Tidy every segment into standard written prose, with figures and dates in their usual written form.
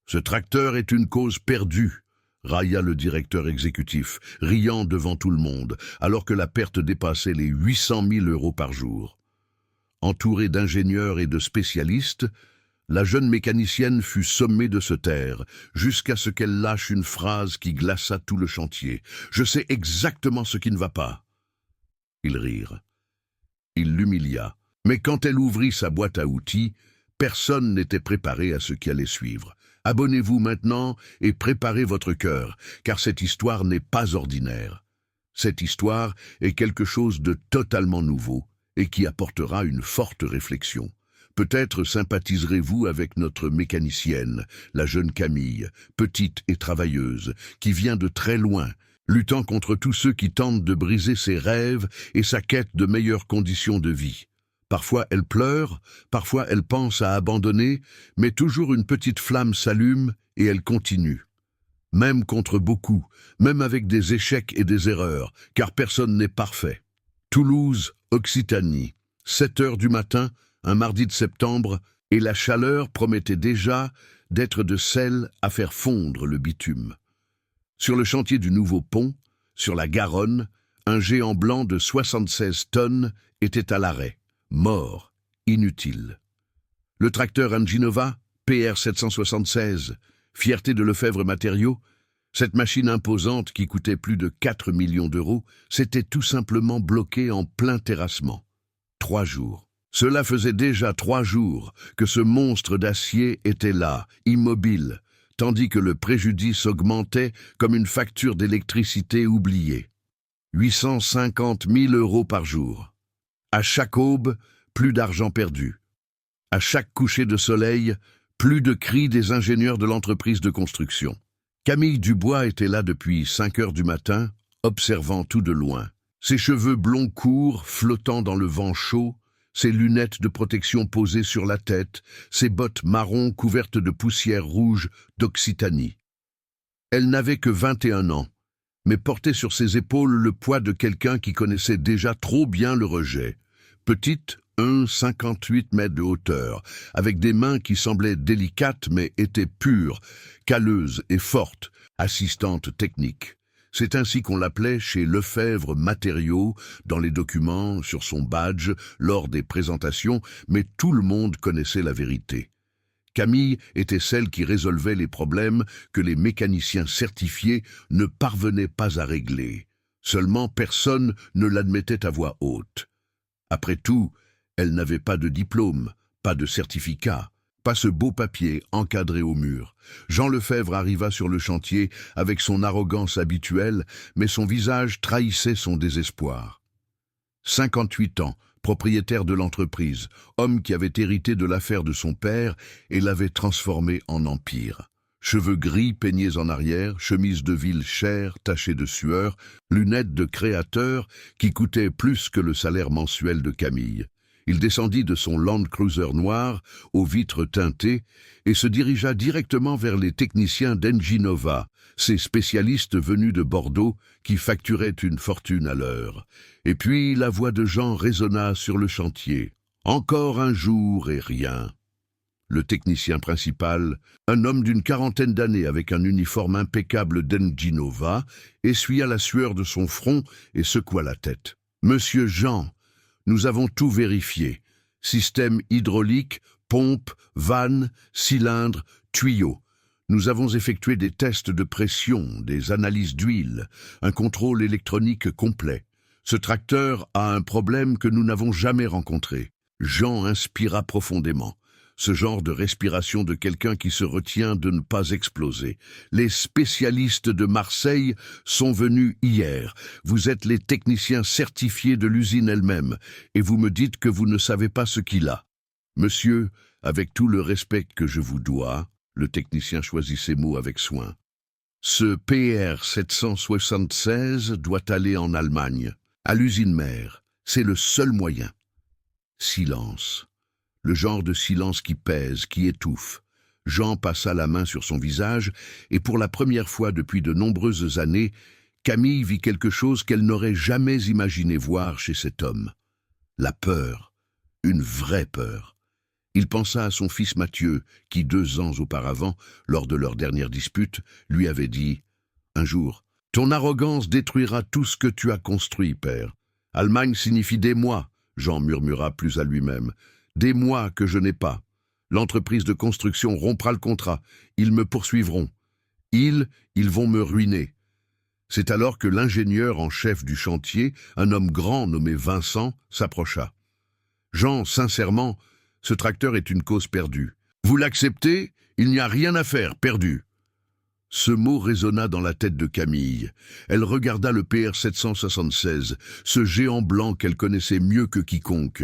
Ce tracteur est une cause perdue, railla le directeur exécutif, riant devant tout le monde, alors que la perte dépassait les 800 000 € par jour. Entourée d'ingénieurs et de spécialistes, la jeune mécanicienne fut sommée de se taire, jusqu'à ce qu'elle lâche une phrase qui glaça tout le chantier. « Je sais exactement ce qui ne va pas. » Ils rirent. Il l'humilia. Mais quand elle ouvrit sa boîte à outils, personne n'était préparé à ce qui allait suivre. Abonnez-vous maintenant et préparez votre cœur, car cette histoire n'est pas ordinaire. Cette histoire est quelque chose de totalement nouveau et qui apportera une forte réflexion. Peut-être sympathiserez-vous avec notre mécanicienne, la jeune Camille, petite et travailleuse, qui vient de très loin, luttant contre tous ceux qui tentent de briser ses rêves et sa quête de meilleures conditions de vie. Parfois elle pleure, parfois elle pense à abandonner, mais toujours une petite flamme s'allume et elle continue. Même contre beaucoup, même avec des échecs et des erreurs, car personne n'est parfait. Toulouse, Occitanie, 7 heures du matin, un mardi de septembre, et la chaleur promettait déjà d'être de celle à faire fondre le bitume. Sur le chantier du nouveau pont, sur la Garonne, un géant blanc de 76 tonnes était à l'arrêt. Mort, inutile. Le tracteur Anginova, PR 776, fierté de Lefebvre Matériaux, cette machine imposante qui coûtait plus de 4 millions d'euros, s'était tout simplement bloquée en plein terrassement. 3 jours. Cela faisait déjà 3 jours que ce monstre d'acier était là, immobile, tandis que le préjudice augmentait comme une facture d'électricité oubliée. 850 000 € par jour. À chaque aube, plus d'argent perdu. À chaque coucher de soleil, plus de cris des ingénieurs de l'entreprise de construction. Camille Dubois était là depuis 5 heures du matin, observant tout de loin. Ses cheveux blonds courts, flottant dans le vent chaud, ses lunettes de protection posées sur la tête, ses bottes marron couvertes de poussière rouge d'Occitanie. Elle n'avait que 21 ans, mais portait sur ses épaules le poids de quelqu'un qui connaissait déjà trop bien le rejet. Petite, 1,58 mètres de hauteur, avec des mains qui semblaient délicates mais étaient pures, calleuses et fortes, assistante technique. C'est ainsi qu'on l'appelait chez Lefebvre Matériaux, dans les documents, sur son badge, lors des présentations, mais tout le monde connaissait la vérité. Camille était celle qui résolvait les problèmes que les mécaniciens certifiés ne parvenaient pas à régler. Seulement personne ne l'admettait à voix haute. Après tout, elle n'avait pas de diplôme, pas de certificat, pas ce beau papier encadré au mur. Jean Lefebvre arriva sur le chantier avec son arrogance habituelle, mais son visage trahissait son désespoir. 58 ans, propriétaire de l'entreprise, homme qui avait hérité de l'affaire de son père et l'avait transformé en empire. Cheveux gris peignés en arrière, chemise de ville chère tachée de sueur, lunettes de créateur qui coûtaient plus que le salaire mensuel de Camille. Il descendit de son Land Cruiser noir, aux vitres teintées, et se dirigea directement vers les techniciens d'Enginova, ces spécialistes venus de Bordeaux qui facturaient une fortune à l'heure. Et puis la voix de Jean résonna sur le chantier. Encore un jour et rien. Le technicien principal, un homme d'une 40aine d'années avec un uniforme impeccable d'Enginova, essuya la sueur de son front et secoua la tête. « Monsieur Jean, nous avons tout vérifié. Système hydraulique, pompe, vanne, cylindre, tuyaux. Nous avons effectué des tests de pression, des analyses d'huile, un contrôle électronique complet. Ce tracteur a un problème que nous n'avons jamais rencontré. » Jean inspira profondément. Ce genre de respiration de quelqu'un qui se retient de ne pas exploser. Les spécialistes de Marseille sont venus hier. Vous êtes les techniciens certifiés de l'usine elle-même, et vous me dites que vous ne savez pas ce qu'il a. Monsieur, avec tout le respect que je vous dois, le technicien choisit ses mots avec soin. Ce PR 776 doit aller en Allemagne, à l'usine mère. C'est le seul moyen. Silence. Le genre de silence qui pèse, qui étouffe. Jean passa la main sur son visage, et pour la première fois depuis de nombreuses années, Camille vit quelque chose qu'elle n'aurait jamais imaginé voir chez cet homme. La peur, une vraie peur. Il pensa à son fils Mathieu, qui 2 ans auparavant, lors de leur dernière dispute, lui avait dit « Un jour, ton arrogance détruira tout ce que tu as construit, père. Allemagne signifie des mois, Jean murmura plus à lui-même. Des mois que je n'ai pas. L'entreprise de construction rompra le contrat. Ils me poursuivront. Ils vont me ruiner. » C'est alors que l'ingénieur en chef du chantier, un homme grand nommé Vincent, s'approcha. « Jean, sincèrement, ce tracteur est une cause perdue. Vous l'acceptez? Il n'y a rien à faire, perdu. » Ce mot résonna dans la tête de Camille. Elle regarda le PR 776, ce géant blanc qu'elle connaissait mieux que quiconque.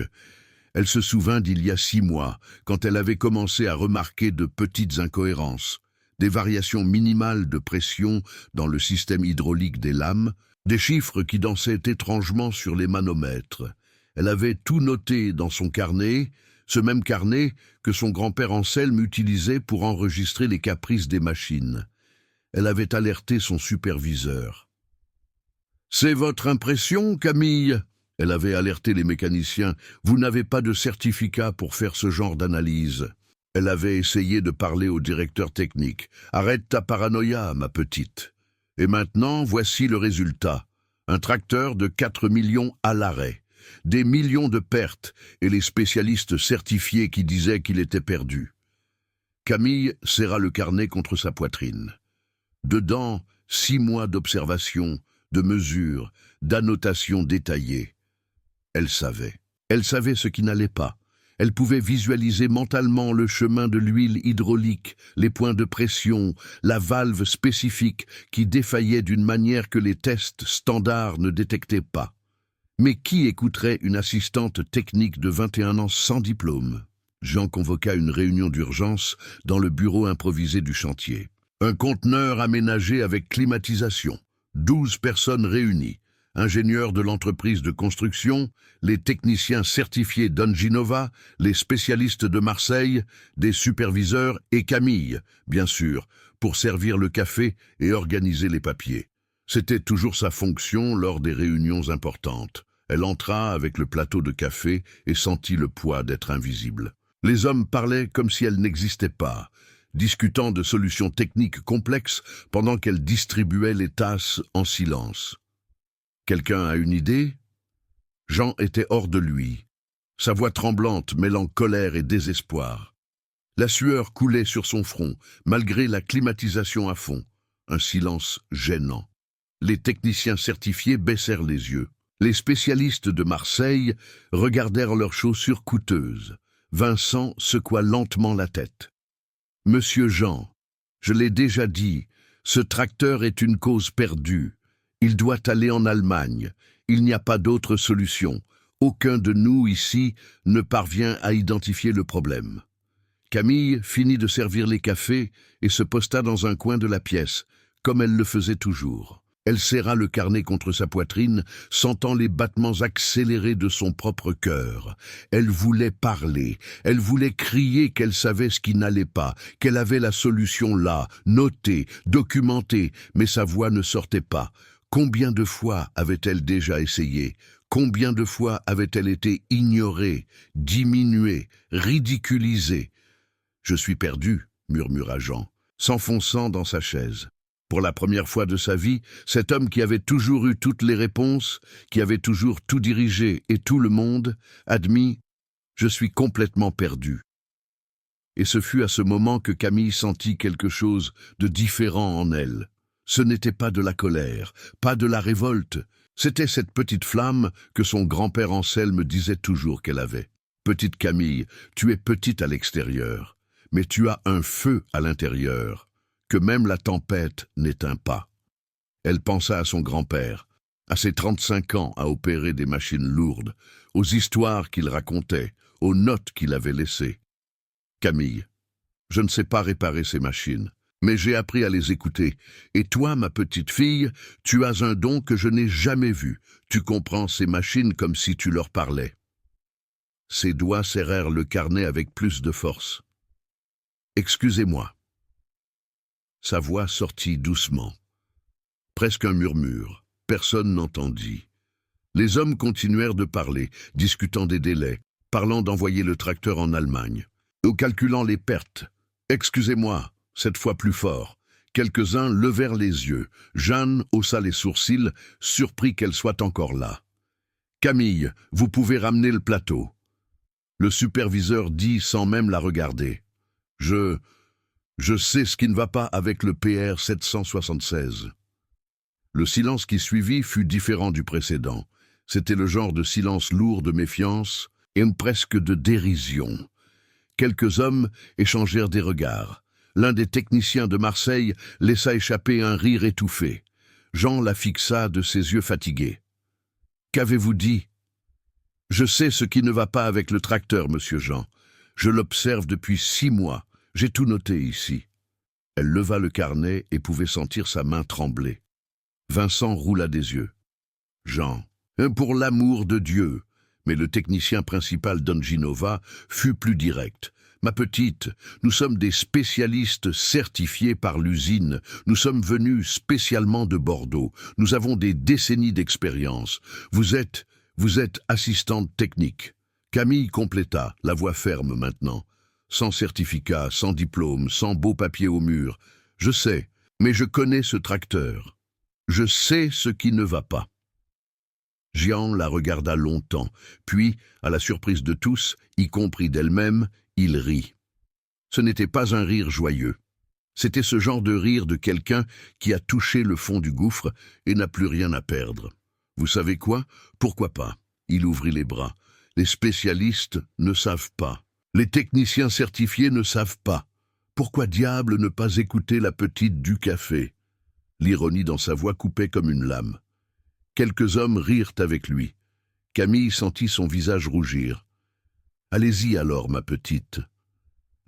Elle se souvint d'il y a 6 mois, quand elle avait commencé à remarquer de petites incohérences, des variations minimales de pression dans le système hydraulique des lames, des chiffres qui dansaient étrangement sur les manomètres. Elle avait tout noté dans son carnet, ce même carnet que son grand-père Anselme utilisait pour enregistrer les caprices des machines. Elle avait alerté son superviseur. « C'est votre impression, Camille ?» Elle avait alerté les mécaniciens. « Vous n'avez pas de certificat pour faire ce genre d'analyse. » Elle avait essayé de parler au directeur technique. « Arrête ta paranoïa, ma petite. » Et maintenant, voici le résultat. Un tracteur de 4 millions à l'arrêt. Des millions de pertes et les spécialistes certifiés qui disaient qu'il était perdu. Camille serra le carnet contre sa poitrine. Dedans, 6 mois d'observation, de mesures, d'annotations détaillées. Elle savait. Elle savait ce qui n'allait pas. Elle pouvait visualiser mentalement le chemin de l'huile hydraulique, les points de pression, la valve spécifique qui défaillait d'une manière que les tests standards ne détectaient pas. Mais qui écouterait une assistante technique de 21 ans sans diplôme? Jean convoqua une réunion d'urgence dans le bureau improvisé du chantier. Un conteneur aménagé avec climatisation, 12 personnes réunies, ingénieurs de l'entreprise de construction, les techniciens certifiés d'Anginova, les spécialistes de Marseille, des superviseurs et Camille, bien sûr, pour servir le café et organiser les papiers. C'était toujours sa fonction lors des réunions importantes. Elle entra avec le plateau de café et sentit le poids d'être invisible. Les hommes parlaient comme si elle n'existait pas, discutant de solutions techniques complexes pendant qu'elle distribuait les tasses en silence. Quelqu'un a une idée? Jean était hors de lui, sa voix tremblante mêlant colère et désespoir. La sueur coulait sur son front, malgré la climatisation à fond. Un silence gênant. Les techniciens certifiés baissèrent les yeux. Les spécialistes de Marseille regardèrent leurs chaussures coûteuses. Vincent secoua lentement la tête. « Monsieur Jean, je l'ai déjà dit, ce tracteur est une cause perdue. Il doit aller en Allemagne. Il n'y a pas d'autre solution. Aucun de nous ici ne parvient à identifier le problème. » Camille finit de servir les cafés et se posta dans un coin de la pièce, comme elle le faisait toujours. Elle serra le carnet contre sa poitrine, sentant les battements accélérés de son propre cœur. Elle voulait parler, elle voulait crier qu'elle savait ce qui n'allait pas, qu'elle avait la solution là, notée, documentée, mais sa voix ne sortait pas. Combien de fois avait-elle déjà essayé? Combien de fois avait-elle été ignorée, diminuée, ridiculisée? « Je suis perdu, » murmura Jean, s'enfonçant dans sa chaise. Pour la première fois de sa vie, cet homme qui avait toujours eu toutes les réponses, qui avait toujours tout dirigé et tout le monde, admit « Je suis complètement perdu ». Et ce fut à ce moment que Camille sentit quelque chose de différent en elle. Ce n'était pas de la colère, pas de la révolte, c'était cette petite flamme que son grand-père Anselme disait toujours qu'elle avait. « Petite Camille, tu es petite à l'extérieur, mais tu as un feu à l'intérieur, que même la tempête n'éteint pas. » Elle pensa à son grand-père, à ses 35 ans à opérer des machines lourdes, aux histoires qu'il racontait, aux notes qu'il avait laissées. « Camille, je ne sais pas réparer ces machines, mais j'ai appris à les écouter. Et toi, ma petite fille, tu as un don que je n'ai jamais vu. Tu comprends ces machines comme si tu leur parlais. » Ses doigts serrèrent le carnet avec plus de force. « Excusez-moi. » Sa voix sortit doucement. Presque un murmure. Personne n'entendit. Les hommes continuèrent de parler, discutant des délais, parlant d'envoyer le tracteur en Allemagne. calculant les pertes. « Excusez-moi, cette fois plus fort. » Quelques-uns levèrent les yeux. Jeanne haussa les sourcils, surpris qu'elle soit encore là. « Camille, vous pouvez ramener le plateau. » Le superviseur dit sans même la regarder. « Je sais ce qui ne va pas avec le PR 776. » Le silence qui suivit fut différent du précédent. C'était le genre de silence lourd de méfiance et presque de dérision. Quelques hommes échangèrent des regards. L'un des techniciens de Marseille laissa échapper un rire étouffé. Jean la fixa de ses yeux fatigués. « Qu'avez-vous dit ?»« Je sais ce qui ne va pas avec le tracteur, monsieur Jean. Je l'observe depuis 6 mois. J'ai tout noté ici. » Elle leva le carnet et pouvait sentir sa main trembler. Vincent roula des yeux. « Jean, pour l'amour de Dieu !» Mais le technicien principal d'Enginova fut plus direct. « Ma petite, nous sommes des spécialistes certifiés par l'usine. Nous sommes venus spécialement de Bordeaux. Nous avons des décennies d'expérience. Vous êtes assistante technique. » Camille compléta, la voix ferme maintenant. Sans certificat, sans diplôme, sans beau papier au mur. « Je sais, mais je connais ce tracteur. Je sais ce qui ne va pas. » Jean la regarda longtemps, puis, à la surprise de tous, y compris d'elle-même, il rit. Ce n'était pas un rire joyeux. C'était ce genre de rire de quelqu'un qui a touché le fond du gouffre et n'a plus rien à perdre. Vous savez quoi? Pourquoi pas? Il ouvrit les bras. Les spécialistes ne savent pas. Les techniciens certifiés ne savent pas. Pourquoi diable ne pas écouter la petite du café? L'ironie dans sa voix coupait comme une lame. Quelques hommes rirent avec lui. Camille sentit son visage rougir. « Allez-y alors, ma petite. »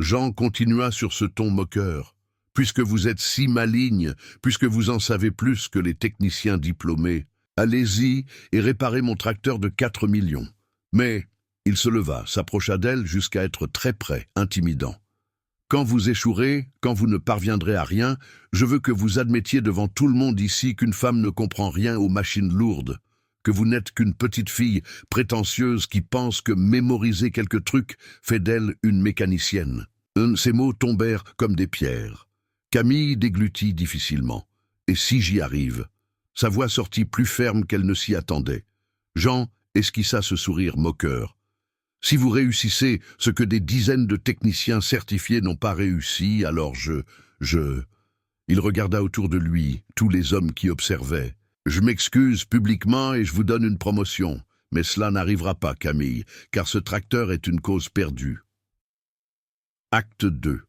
Jean continua sur ce ton moqueur. « Puisque vous êtes si maligne, puisque vous en savez plus que les techniciens diplômés, allez-y et réparez mon tracteur de 4 millions. » Mais il se leva, s'approcha d'elle jusqu'à être très près, intimidant. « Quand vous échouerez, quand vous ne parviendrez à rien, je veux que vous admettiez devant tout le monde ici qu'une femme ne comprend rien aux machines lourdes, que vous n'êtes qu'une petite fille prétentieuse qui pense que mémoriser quelques trucs fait d'elle une mécanicienne. » Ces mots tombèrent comme des pierres. Camille déglutit difficilement. « Et si j'y arrive ?» Sa voix sortit plus ferme qu'elle ne s'y attendait. Jean esquissa ce sourire moqueur. Si vous réussissez ce que des dizaines de techniciens certifiés n'ont pas réussi, alors Il regarda autour de lui, tous les hommes qui observaient. Je m'excuse publiquement et je vous donne une promotion. Mais cela n'arrivera pas, Camille, car ce tracteur est une cause perdue. Acte 2.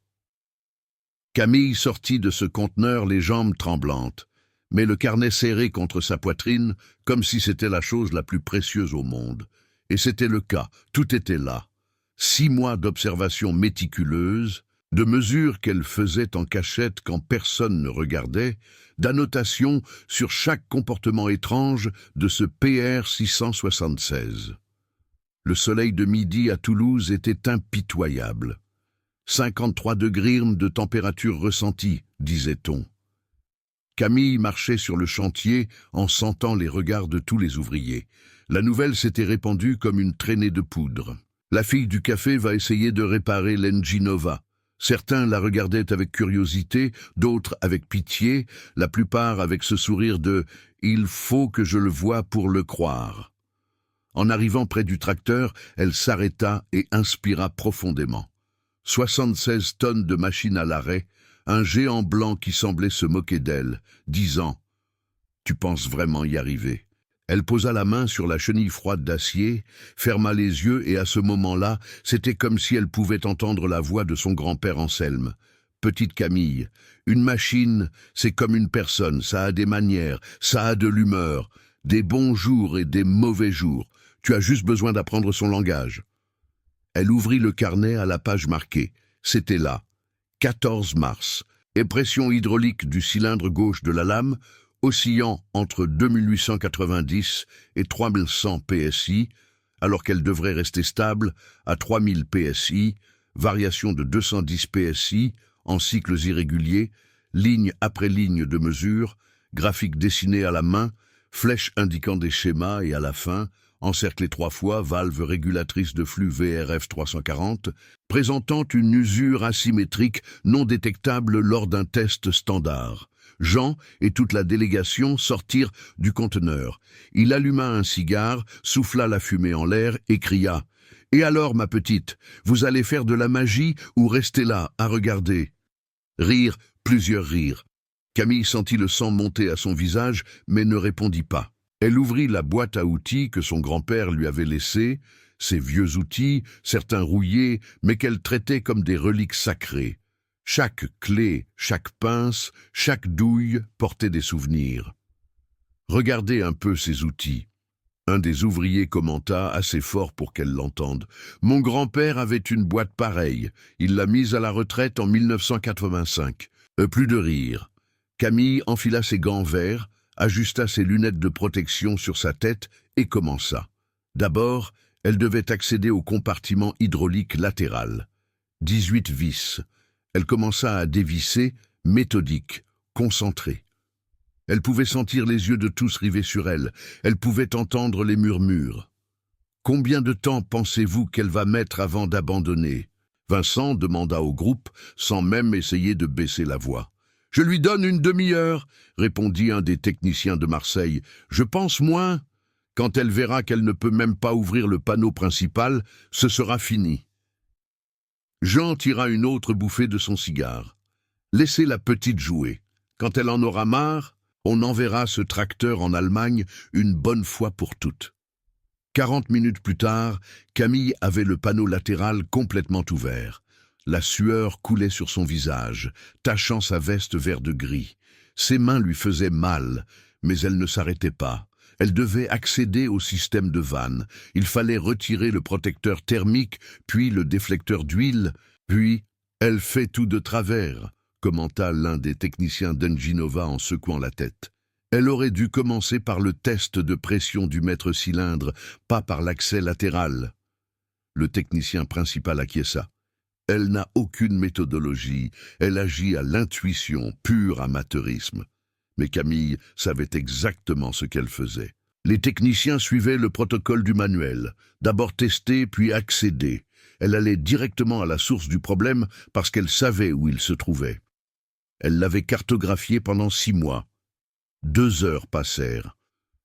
Camille sortit de ce conteneur les jambes tremblantes, mais le carnet serré contre sa poitrine, comme si c'était la chose la plus précieuse au monde. Et c'était le cas, tout était là. 6 mois d'observation méticuleuse, de mesures qu'elle faisait en cachette quand personne ne regardait, d'annotations sur chaque comportement étrange de ce PR 676. Le soleil de midi à Toulouse était impitoyable. 53 degrés de température ressentie, disait-on. Camille marchait sur le chantier en sentant les regards de tous les ouvriers. La nouvelle s'était répandue comme une traînée de poudre. La fille du café va essayer de réparer l'Enginova. Certains la regardaient avec curiosité, d'autres avec pitié, la plupart avec ce sourire de « il faut que je le voie pour le croire ». En arrivant près du tracteur, elle s'arrêta et inspira profondément. 76 tonnes de machine à l'arrêt, un géant blanc qui semblait se moquer d'elle, disant « Tu penses vraiment y arriver ?» Elle posa la main sur la chenille froide d'acier, ferma les yeux et à ce moment-là, c'était comme si elle pouvait entendre la voix de son grand-père Anselme. « Petite Camille, une machine, c'est comme une personne, ça a des manières, ça a de l'humeur, des bons jours et des mauvais jours. Tu as juste besoin d'apprendre son langage. » Elle ouvrit le carnet à la page marquée. C'était là. 14 mars. Et pression hydraulique du cylindre gauche de la lame, oscillant entre 2890 et 3100 PSI, alors qu'elle devrait rester stable à 3000 PSI, variation de 210 PSI en cycles irréguliers, ligne après ligne de mesure, graphique dessiné à la main, flèche indiquant des schémas et à la fin, encerclé 3 fois, valve régulatrice de flux VRF 340, présentant une usure asymétrique non détectable lors d'un test standard. Jean et toute la délégation sortirent du conteneur. Il alluma un cigare, souffla la fumée en l'air et cria « Et alors, ma petite, vous allez faire de la magie ou rester là, à regarder ?» Rire, plusieurs rires. Camille sentit le sang monter à son visage, mais ne répondit pas. Elle ouvrit la boîte à outils que son grand-père lui avait laissée, ces vieux outils, certains rouillés, mais qu'elle traitait comme des reliques sacrées. Chaque clé, chaque pince, chaque douille portait des souvenirs. « Regardez un peu ces outils. » Un des ouvriers commenta, assez fort pour qu'elle l'entende. « Mon grand-père avait une boîte pareille. Il l'a mise à la retraite en 1985. » Plus de rire. Camille enfila ses gants verts, ajusta ses lunettes de protection sur sa tête et commença. D'abord, elle devait accéder au compartiment hydraulique latéral. 18 vis. Elle commença à dévisser, méthodique, concentrée. Elle pouvait sentir les yeux de tous rivés sur elle. Elle pouvait entendre les murmures. « Combien de temps pensez-vous qu'elle va mettre avant d'abandonner ?» Vincent demanda au groupe, sans même essayer de baisser la voix. « Je lui donne une demi-heure, » répondit un des techniciens de Marseille. « Je pense moins. Quand elle verra qu'elle ne peut même pas ouvrir le panneau principal, ce sera fini. » Jean tira une autre bouffée de son cigare. « Laissez la petite jouer. Quand elle en aura marre, on enverra ce tracteur en Allemagne une bonne fois pour toutes. » 40 minutes plus tard, Camille avait le panneau latéral complètement ouvert. La sueur coulait sur son visage, tachant sa veste vert de gris. Ses mains lui faisaient mal, mais elle ne s'arrêtait pas. Elle devait accéder au système de vanne. Il fallait retirer le protecteur thermique, puis le déflecteur d'huile, puis « Elle fait tout de travers », commenta l'un des techniciens d'Enginova en secouant la tête. Elle aurait dû commencer par le test de pression du maître-cylindre, pas par l'accès latéral. Le technicien principal acquiesça. Elle n'a aucune méthodologie, elle agit à l'intuition, pur amateurisme. Mais Camille savait exactement ce qu'elle faisait. Les techniciens suivaient le protocole du manuel, d'abord tester puis accéder. Elle allait directement à la source du problème parce qu'elle savait où il se trouvait. Elle l'avait cartographié pendant 6 mois. 2 heures passèrent.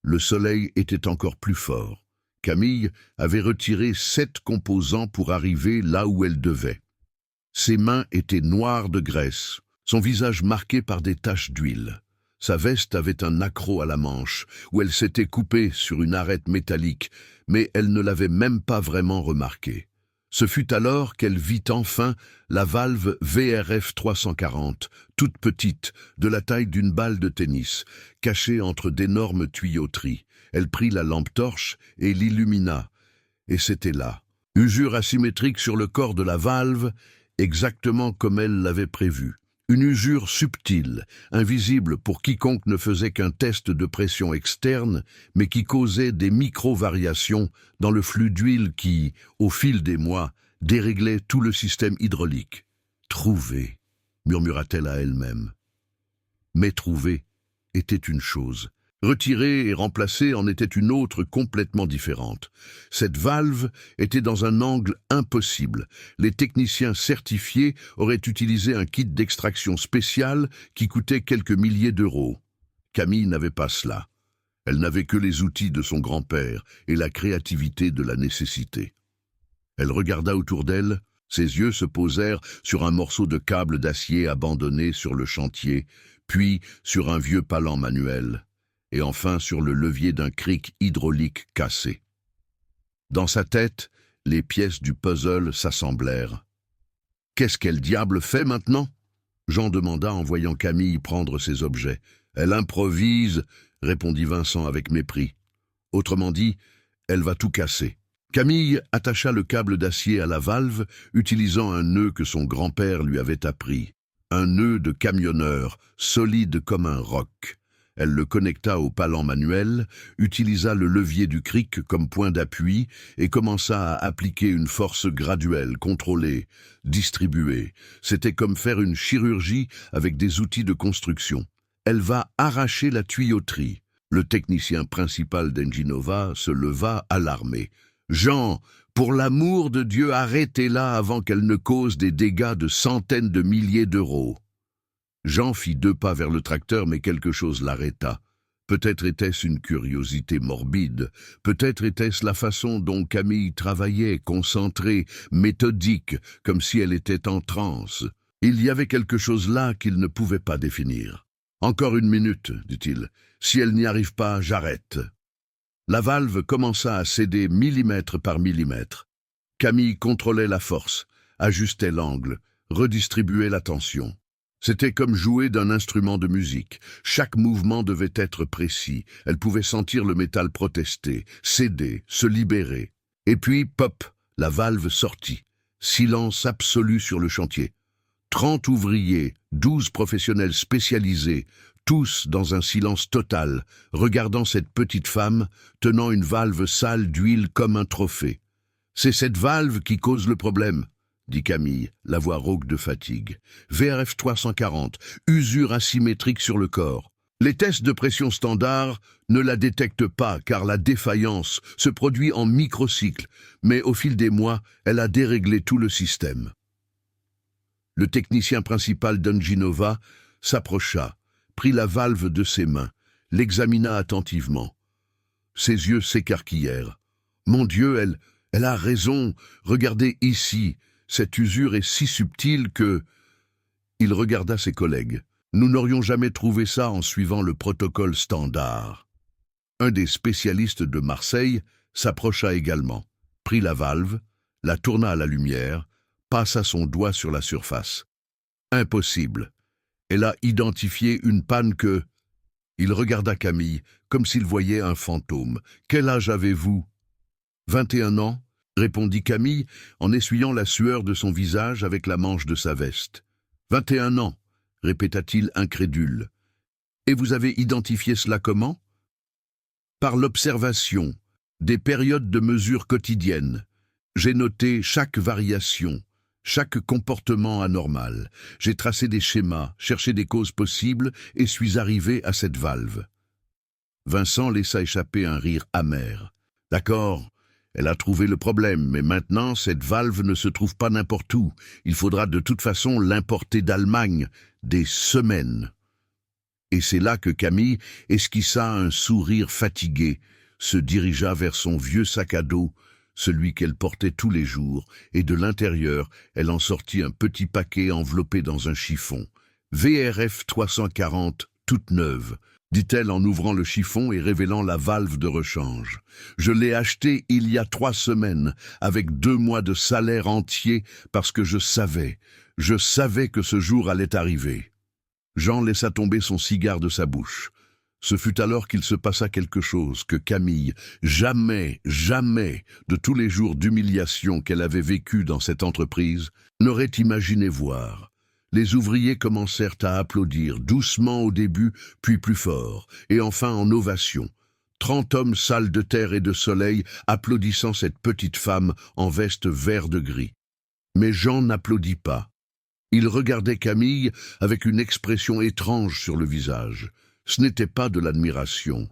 Le soleil était encore plus fort. Camille avait retiré 7 composants pour arriver là où elle devait. Ses mains étaient noires de graisse, son visage marqué par des taches d'huile. Sa veste avait un accroc à la manche, où elle s'était coupée sur une arête métallique, mais elle ne l'avait même pas vraiment remarqué. Ce fut alors qu'elle vit enfin la valve VRF 340, toute petite, de la taille d'une balle de tennis, cachée entre d'énormes tuyauteries. Elle prit la lampe torche et l'illumina. Et c'était là, usure asymétrique sur le corps de la valve, exactement comme elle l'avait prévu. Une usure subtile, invisible pour quiconque ne faisait qu'un test de pression externe, mais qui causait des micro-variations dans le flux d'huile qui, au fil des mois, déréglait tout le système hydraulique. « Trouver », murmura-t-elle à elle-même. Mais trouver était une chose. Retirer et remplacer en était une autre complètement différente. Cette valve était dans un angle impossible. Les techniciens certifiés auraient utilisé un kit d'extraction spécial qui coûtait quelques milliers d'euros. Camille n'avait pas cela. Elle n'avait que les outils de son grand-père et la créativité de la nécessité. Elle regarda autour d'elle, ses yeux se posèrent sur un morceau de câble d'acier abandonné sur le chantier, puis sur un vieux palan manuel, et enfin sur le levier d'un cric hydraulique cassé. Dans sa tête, les pièces du puzzle s'assemblèrent. « Qu'est-ce qu'elle diable fait maintenant ?» Jean demanda en voyant Camille prendre ses objets. « Elle improvise », répondit Vincent avec mépris. « Autrement dit, elle va tout casser. » Camille attacha le câble d'acier à la valve, utilisant un nœud que son grand-père lui avait appris. Un nœud de camionneur, solide comme un roc. Elle le connecta au palan manuel, utilisa le levier du cric comme point d'appui et commença à appliquer une force graduelle, contrôlée, distribuée. C'était comme faire une chirurgie avec des outils de construction. Elle va arracher la tuyauterie. Le technicien principal d'Enginova se leva alarmé. « Jean, pour l'amour de Dieu, arrêtez-la avant qu'elle ne cause des dégâts de centaines de milliers d'euros. » Jean fit 2 pas vers le tracteur, mais quelque chose l'arrêta. Peut-être était-ce une curiosité morbide, peut-être était-ce la façon dont Camille travaillait, concentrée, méthodique, comme si elle était en transe. Il y avait quelque chose là qu'il ne pouvait pas définir. « Encore 1 minute, dit-il. Si elle n'y arrive pas, j'arrête. » La valve commença à céder millimètre par millimètre. Camille contrôlait la force, ajustait l'angle, redistribuait la tension. C'était comme jouer d'un instrument de musique. Chaque mouvement devait être précis. Elle pouvait sentir le métal protester, céder, se libérer. Et puis, pop, la valve sortit. Silence absolu sur le chantier. 30 ouvriers, 12 professionnels spécialisés, tous dans un silence total, regardant cette petite femme, tenant une valve sale d'huile comme un trophée. « C'est cette valve qui cause le problème », dit Camille, la voix rauque de fatigue. « VRF 340, usure asymétrique sur le corps. Les tests de pression standard ne la détectent pas car la défaillance se produit en microcycles, mais au fil des mois, elle a déréglé tout le système. » Le technicien principal d'Enginova s'approcha, prit la valve de ses mains, l'examina attentivement. Ses yeux s'écarquillèrent. « Mon Dieu, elle a raison. Regardez ici, cette usure est si subtile que... » Il regarda ses collègues. « Nous n'aurions jamais trouvé ça en suivant le protocole standard. » Un des spécialistes de Marseille s'approcha également, prit la valve, la tourna à la lumière, passa son doigt sur la surface. « Impossible. Elle a identifié une panne que... » Il regarda Camille, comme s'il voyait un fantôme. « Quel âge avez-vous » ? 21 ans, répondit Camille, en essuyant la sueur de son visage avec la manche de sa veste. 21 ans, répéta-t-il incrédule. Et vous avez identifié cela comment ? Par l'observation, des périodes de mesure quotidiennes. J'ai noté chaque variation, chaque comportement anormal. J'ai tracé des schémas, cherché des causes possibles et suis arrivé à cette valve. Vincent laissa échapper un rire amer. D'accord, elle a trouvé le problème, mais maintenant cette valve ne se trouve pas n'importe où. Il faudra de toute façon l'importer d'Allemagne, des semaines. Et c'est là que Camille esquissa un sourire fatigué, se dirigea vers son vieux sac à dos, celui qu'elle portait tous les jours, et de l'intérieur, elle en sortit un petit paquet enveloppé dans un chiffon. « VRF 340, toute neuve », dit-elle en ouvrant le chiffon et révélant la valve de rechange. « Je l'ai acheté il y a 3 semaines, avec 2 mois de salaire entier, parce que je savais que ce jour allait arriver. » Jean laissa tomber son cigare de sa bouche. Ce fut alors qu'il se passa quelque chose que Camille, jamais, de tous les jours d'humiliation qu'elle avait vécus dans cette entreprise, n'aurait imaginé voir. Les ouvriers commencèrent à applaudir, doucement au début, puis plus fort, et enfin en ovation. 30 hommes sales de terre et de soleil applaudissant cette petite femme en veste vert de gris. Mais Jean n'applaudit pas. Il regardait Camille avec une expression étrange sur le visage. Ce n'était pas de l'admiration.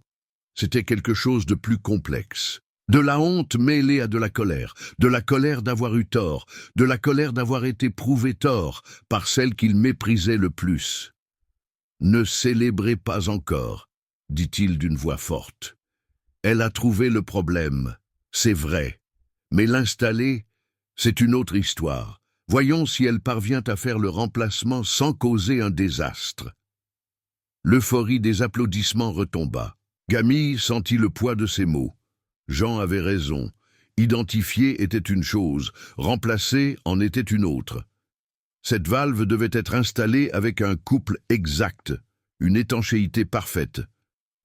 C'était quelque chose de plus complexe. De la honte mêlée à de la colère d'avoir eu tort, de la colère d'avoir été prouvé tort par celle qu'il méprisait le plus. « Ne célébrez pas encore, » dit-il d'une voix forte. « Elle a trouvé le problème, c'est vrai, mais l'installer, c'est une autre histoire. Voyons si elle parvient à faire le remplacement sans causer un désastre. » L'euphorie des applaudissements retomba. Camille sentit le poids de ses mots. Jean avait raison. Identifier était une chose, remplacer en était une autre. Cette valve devait être installée avec un couple exact, une étanchéité parfaite,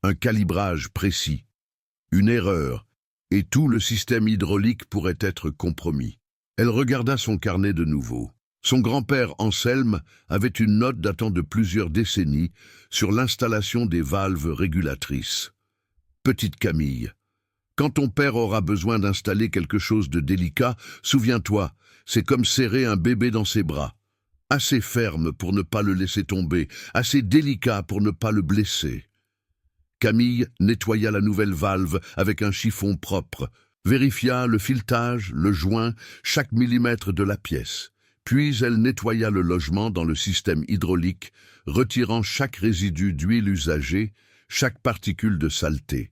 un calibrage précis. Une erreur, et tout le système hydraulique pourrait être compromis. Elle regarda son carnet de nouveau. Son grand-père Anselme avait une note datant de plusieurs décennies sur l'installation des valves régulatrices. Petite Camille, quand ton père aura besoin d'installer quelque chose de délicat, souviens-toi, c'est comme serrer un bébé dans ses bras. Assez ferme pour ne pas le laisser tomber, assez délicat pour ne pas le blesser. Camille nettoya la nouvelle valve avec un chiffon propre, vérifia le filetage, le joint, chaque millimètre de la pièce. Puis elle nettoya le logement dans le système hydraulique, retirant chaque résidu d'huile usagée, chaque particule de saleté.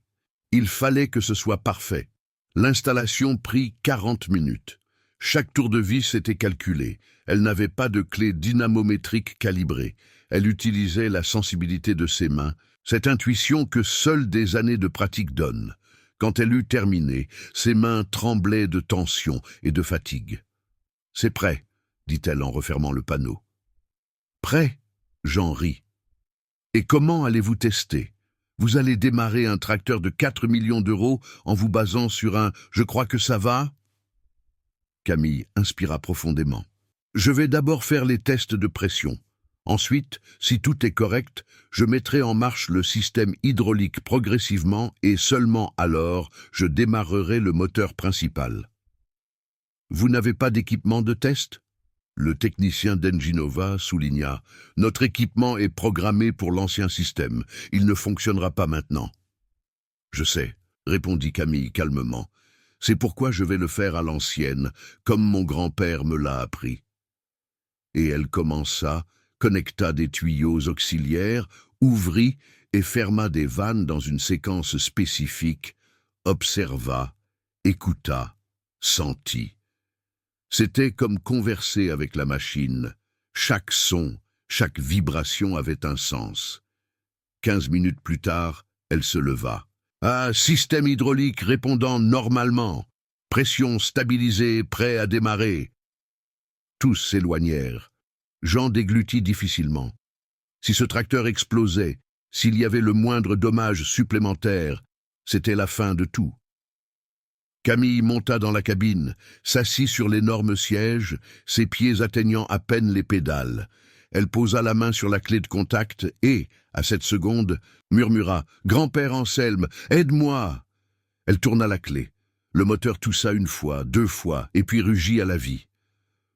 Il fallait que ce soit parfait. L'installation prit 40 minutes. Chaque tour de vis était calculé. Elle n'avait pas de clé dynamométrique calibrée. Elle utilisait la sensibilité de ses mains, cette intuition que seules des années de pratique donnent. Quand elle eut terminé, ses mains tremblaient de tension et de fatigue. « C'est prêt », dit-elle en refermant le panneau. « Prêt ?» Jean rit. « Et comment allez-vous tester ? Vous allez démarrer un tracteur de 4 millions d'euros en vous basant sur un « je crois que ça va » Camille inspira profondément. « Je vais d'abord faire les tests de pression. Ensuite, si tout est correct, je mettrai en marche le système hydraulique progressivement et seulement alors je démarrerai le moteur principal. » « Vous n'avez pas d'équipement de test ?» Le technicien d'Enginova souligna « Notre équipement est programmé pour l'ancien système. Il ne fonctionnera pas maintenant. »« Je sais, » répondit Camille calmement. « C'est pourquoi je vais le faire à l'ancienne, comme mon grand-père me l'a appris. » Et elle commença, connecta des tuyaux auxiliaires, ouvrit et ferma des vannes dans une séquence spécifique, observa, écouta, sentit. C'était comme converser avec la machine. Chaque son, chaque vibration avait un sens. 15 minutes plus tard, elle se leva. « Ah, système hydraulique répondant normalement. Pression stabilisée, prêt à démarrer. » Tous s'éloignèrent. Jean déglutit difficilement. Si ce tracteur explosait, s'il y avait le moindre dommage supplémentaire, c'était la fin de tout. Camille monta dans la cabine, s'assit sur l'énorme siège, ses pieds atteignant à peine les pédales. Elle posa la main sur la clé de contact et, à cette seconde, murmura « Grand-père Anselme, aide-moi !» Elle tourna la clé. Le moteur toussa une fois, 2 fois, et puis rugit à la vie.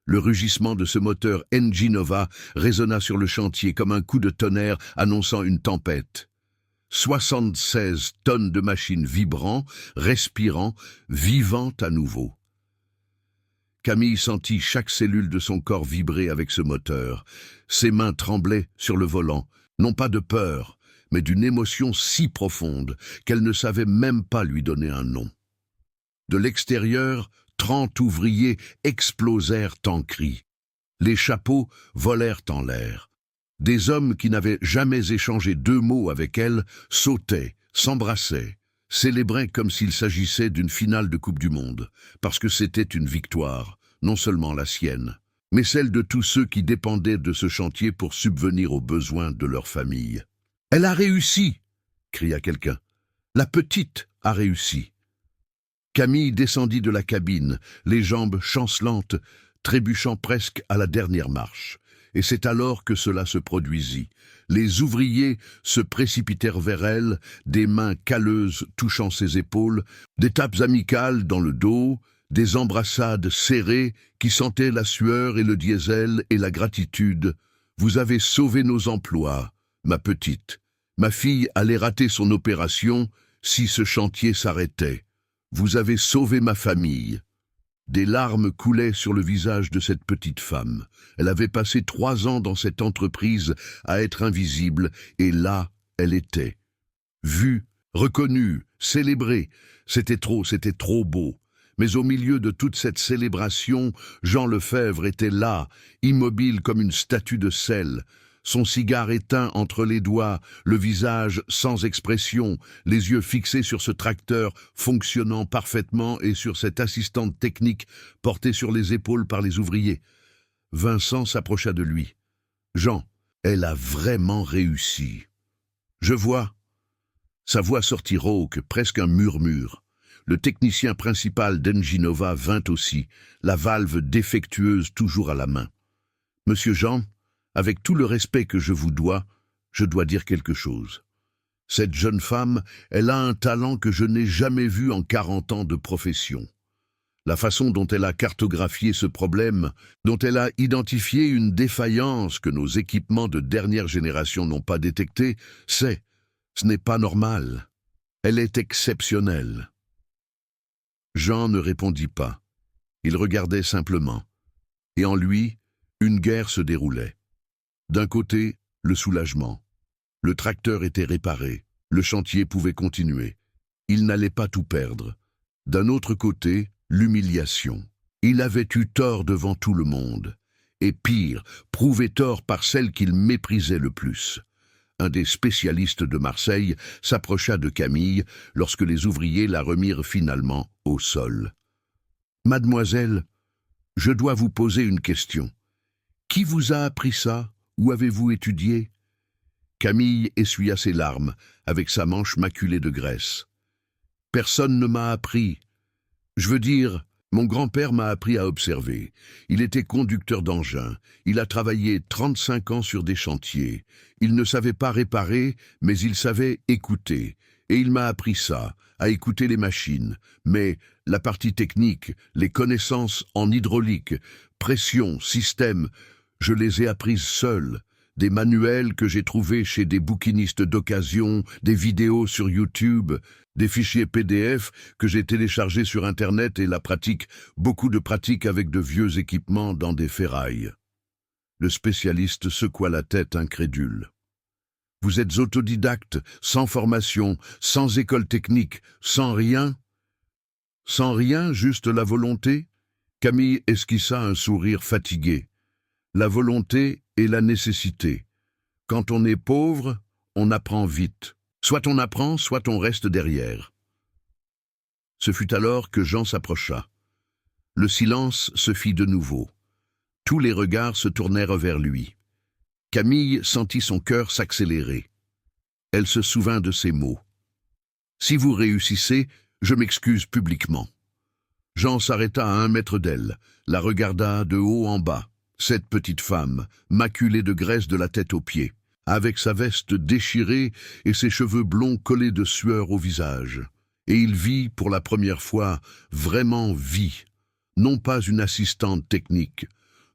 Le rugissement de ce moteur Enginova résonna sur le chantier comme un coup de tonnerre annonçant une tempête. 76 tonnes de machines vibrant, respirant, vivant à nouveau. Camille sentit chaque cellule de son corps vibrer avec ce moteur. Ses mains tremblaient sur le volant, non pas de peur, mais d'une émotion si profonde qu'elle ne savait même pas lui donner un nom. De l'extérieur, 30 ouvriers explosèrent en cris. Les chapeaux volèrent en l'air. Des hommes qui n'avaient jamais échangé 2 mots avec elle sautaient, s'embrassaient, célébraient comme s'il s'agissait d'une finale de Coupe du Monde, parce que c'était une victoire, non seulement la sienne, mais celle de tous ceux qui dépendaient de ce chantier pour subvenir aux besoins de leur famille. « Elle a réussi !» cria quelqu'un. « La petite a réussi !» Camille descendit de la cabine, les jambes chancelantes, trébuchant presque à la dernière marche. Et c'est alors que cela se produisit. Les ouvriers se précipitèrent vers elle, des mains calleuses touchant ses épaules, des tapes amicales dans le dos, des embrassades serrées qui sentaient la sueur et le diesel et la gratitude. « Vous avez sauvé nos emplois, ma petite. Ma fille allait rater son opération si ce chantier s'arrêtait. Vous avez sauvé ma famille. » Des larmes coulaient sur le visage de cette petite femme. Elle avait passé 3 ans dans cette entreprise à être invisible, et là, elle était. Vue, reconnue, célébrée. C'était trop beau. Mais au milieu de toute cette célébration, Jean Lefebvre était là, immobile comme une statue de sel. Son cigare éteint entre les doigts, le visage sans expression, les yeux fixés sur ce tracteur fonctionnant parfaitement et sur cette assistante technique portée sur les épaules par les ouvriers. Vincent s'approcha de lui. « Jean, elle a vraiment réussi. »« Je vois. » Sa voix sortit rauque, presque un murmure. Le technicien principal d'Enginova vint aussi, la valve défectueuse toujours à la main. « Monsieur Jean, avec tout le respect que je vous dois, je dois dire quelque chose. Cette jeune femme, elle a un talent que je n'ai jamais vu en 40 ans de profession. La façon dont elle a cartographié ce problème, dont elle a identifié une défaillance que nos équipements de dernière génération n'ont pas détectée, c'est Ce n'est pas normal. Elle est exceptionnelle. Jean ne répondit pas. Il regardait simplement. Et en lui, une guerre se déroulait. D'un côté, le soulagement. Le tracteur était réparé. Le chantier pouvait continuer. Il n'allait pas tout perdre. D'un autre côté, l'humiliation. Il avait eu tort devant tout le monde. Et pire, prouvé tort par celle qu'il méprisait le plus. Un des spécialistes de Marseille s'approcha de Camille lorsque les ouvriers la remirent finalement au sol. « Mademoiselle, je dois vous poser une question. Qui vous a appris ça? Où avez-vous étudié ?» Camille essuya ses larmes, avec sa manche maculée de graisse. « Personne ne m'a appris. Je veux dire, mon grand-père m'a appris à observer. Il était conducteur d'engin. Il a travaillé 35 ans sur des chantiers. Il ne savait pas réparer, mais il savait écouter. Et il m'a appris ça, à écouter les machines. Mais la partie technique, les connaissances en hydraulique, pression, système, je les ai apprises seul. Des manuels que j'ai trouvés chez des bouquinistes d'occasion, des vidéos sur YouTube, des fichiers PDF que j'ai téléchargés sur Internet et la pratique, beaucoup de pratiques avec de vieux équipements dans des ferrailles. » Le spécialiste secoua la tête incrédule. « Vous êtes autodidacte, sans formation, sans école technique, sans rien ? Sans rien, juste la volonté ?» Camille esquissa un sourire fatigué. La volonté et la nécessité. Quand on est pauvre, on apprend vite. Soit on apprend, soit on reste derrière. Ce fut alors que Jean s'approcha. Le silence se fit de nouveau. Tous les regards se tournèrent vers lui. Camille sentit son cœur s'accélérer. Elle se souvint de ces mots. « Si vous réussissez, je m'excuse publiquement. » Jean s'arrêta à 1 mètre d'elle, la regarda de haut en bas. Cette petite femme, maculée de graisse de la tête aux pieds, avec sa veste déchirée et ses cheveux blonds collés de sueur au visage. Et il vit, pour la première fois, vraiment vit, non pas une assistante technique,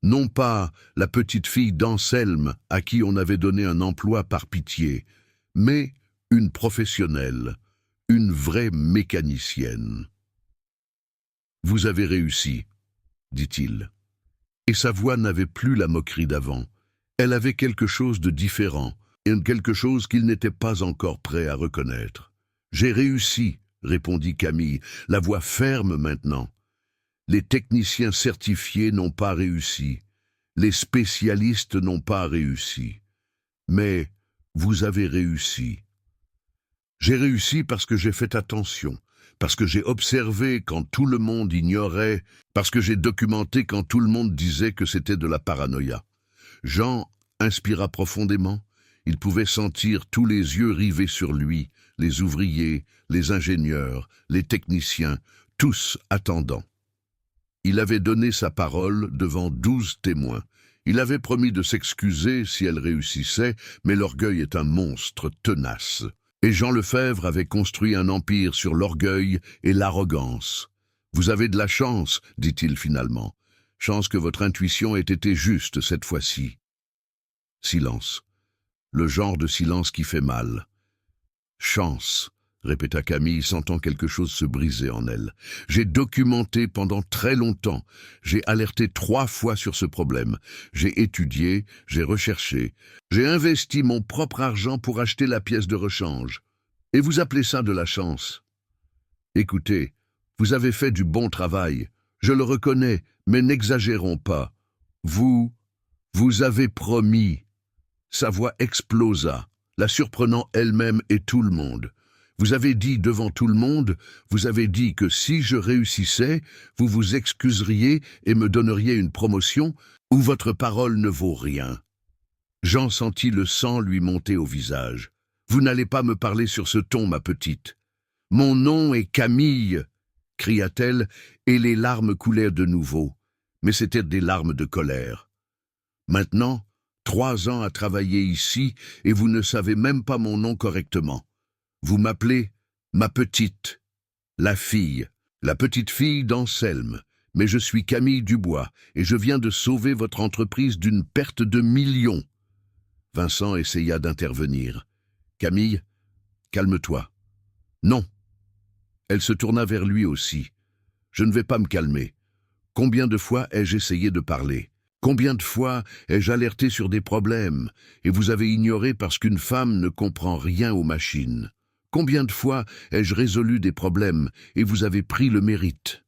non pas la petite fille d'Anselme à qui on avait donné un emploi par pitié, mais une professionnelle, une vraie mécanicienne. « Vous avez réussi, » dit-il. Et sa voix n'avait plus la moquerie d'avant. Elle avait quelque chose de différent, et quelque chose qu'il n'était pas encore prêt à reconnaître. « J'ai réussi, » répondit Camille, la voix ferme maintenant. « Les techniciens certifiés n'ont pas réussi. Les spécialistes n'ont pas réussi. Mais vous avez réussi. J'ai réussi parce que j'ai fait attention. Parce que j'ai observé quand tout le monde ignorait, parce que j'ai documenté quand tout le monde disait que c'était de la paranoïa. » Jean inspira profondément. Il pouvait sentir tous les yeux rivés sur lui, les ouvriers, les ingénieurs, les techniciens, tous attendant. Il avait donné sa parole devant 12 témoins. Il avait promis de s'excuser si elle réussissait, mais l'orgueil est un monstre tenace. Et Jean Lefebvre avait construit un empire sur l'orgueil et l'arrogance. « Vous avez de la chance, » dit-il finalement. « Chance que votre intuition ait été juste cette fois-ci. » Silence. Le genre de silence qui fait mal. « Chance », répéta Camille, sentant quelque chose se briser en elle. « J'ai documenté pendant très longtemps. J'ai alerté 3 fois sur ce problème. J'ai étudié, j'ai recherché. J'ai investi mon propre argent pour acheter la pièce de rechange. Et vous appelez ça de la chance? Écoutez, vous avez fait du bon travail. Je le reconnais, mais n'exagérons pas. Vous avez promis. » Sa voix explosa, la surprenant elle-même et tout le monde. Vous avez dit devant tout le monde, vous avez dit que si je réussissais, vous vous excuseriez et me donneriez une promotion, ou votre parole ne vaut rien. Jean sentit le sang lui monter au visage. « Vous n'allez pas me parler sur ce ton, ma petite. Mon nom est Camille, » cria-t-elle, et les larmes coulèrent de nouveau. Mais c'étaient des larmes de colère. « Maintenant, 3 ans à travailler ici, et vous ne savez même pas mon nom correctement. Vous m'appelez ma petite, la petite fille d'Anselme, mais je suis Camille Dubois, et je viens de sauver votre entreprise d'une perte de millions. » Vincent essaya d'intervenir. « Camille, calme-toi. Non. Elle se tourna vers lui aussi. Je ne vais pas me calmer. Combien de fois ai-je essayé de parler? Combien de fois ai-je alerté sur des problèmes et vous avez ignoré parce qu'une femme ne comprend rien aux machines? Combien de fois ai-je résolu des problèmes et vous avez pris le mérite?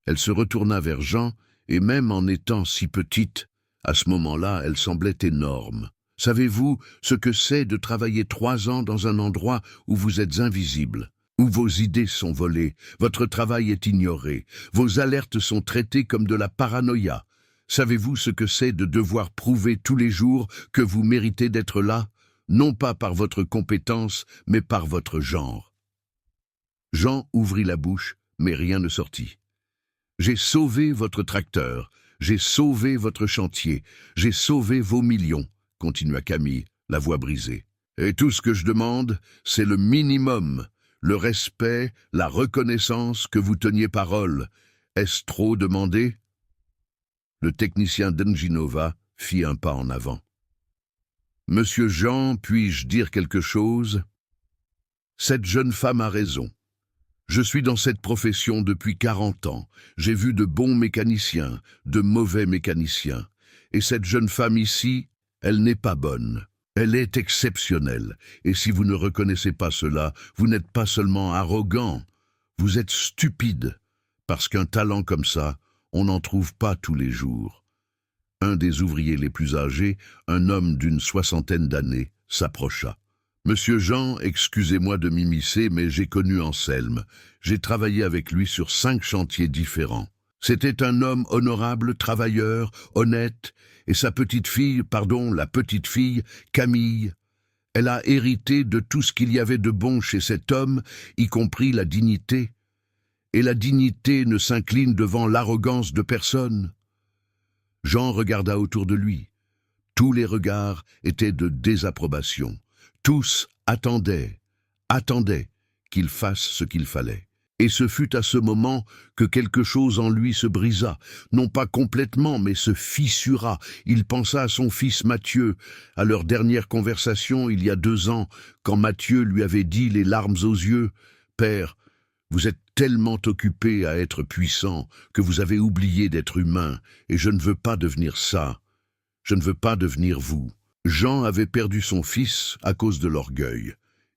Elle se retourna vers Jean et même en étant si petite, à ce moment-là, elle semblait énorme. Savez-vous ce que c'est de travailler 3 ans dans un endroit où vous êtes invisible, où vos idées sont volées, votre travail est ignoré, vos alertes sont traitées comme de la paranoïa? Savez-vous ce que c'est de devoir prouver tous les jours que vous méritez d'être là, non pas par votre compétence, mais par votre genre? Jean ouvrit la bouche, mais rien ne sortit. J'ai sauvé votre tracteur, j'ai sauvé votre chantier, j'ai sauvé vos millions, continua Camille, la voix brisée. Et tout ce que je demande, c'est le minimum, le respect, la reconnaissance que vous teniez parole. Est-ce trop demandé? Le technicien d'Enginova fit un pas en avant. Monsieur Jean, puis-je dire quelque chose? Cette jeune femme a raison. Je suis dans cette profession depuis 40 ans. J'ai vu de bons mécaniciens, de mauvais mécaniciens. Et cette jeune femme ici, elle n'est pas bonne. Elle est exceptionnelle. Et si vous ne reconnaissez pas cela, vous n'êtes pas seulement arrogant, vous êtes stupide. Parce qu'un talent comme ça, on n'en trouve pas tous les jours. Un des ouvriers les plus âgés, un homme d'une 60aine d'années, s'approcha. Monsieur Jean, excusez-moi de m'immiscer, mais j'ai connu Anselme. J'ai travaillé avec lui sur 5 chantiers différents. C'était un homme honorable, travailleur, honnête, et sa la petite fille, Camille, elle a hérité de tout ce qu'il y avait de bon chez cet homme, y compris la dignité. Et la dignité ne s'incline devant l'arrogance de personne. Jean regarda autour de lui. Tous les regards étaient de désapprobation. Tous attendaient qu'il fasse ce qu'il fallait. Et ce fut à ce moment que quelque chose en lui se brisa, non pas complètement, mais se fissura. Il pensa à son fils Mathieu, à leur dernière conversation il y a 2 ans, quand Mathieu lui avait dit, les larmes aux yeux, « Père, vous êtes tellement occupé à être puissant que vous avez oublié d'être humain, et je ne veux pas devenir ça. Je ne veux pas devenir vous. » Jean avait perdu son fils à cause de l'orgueil.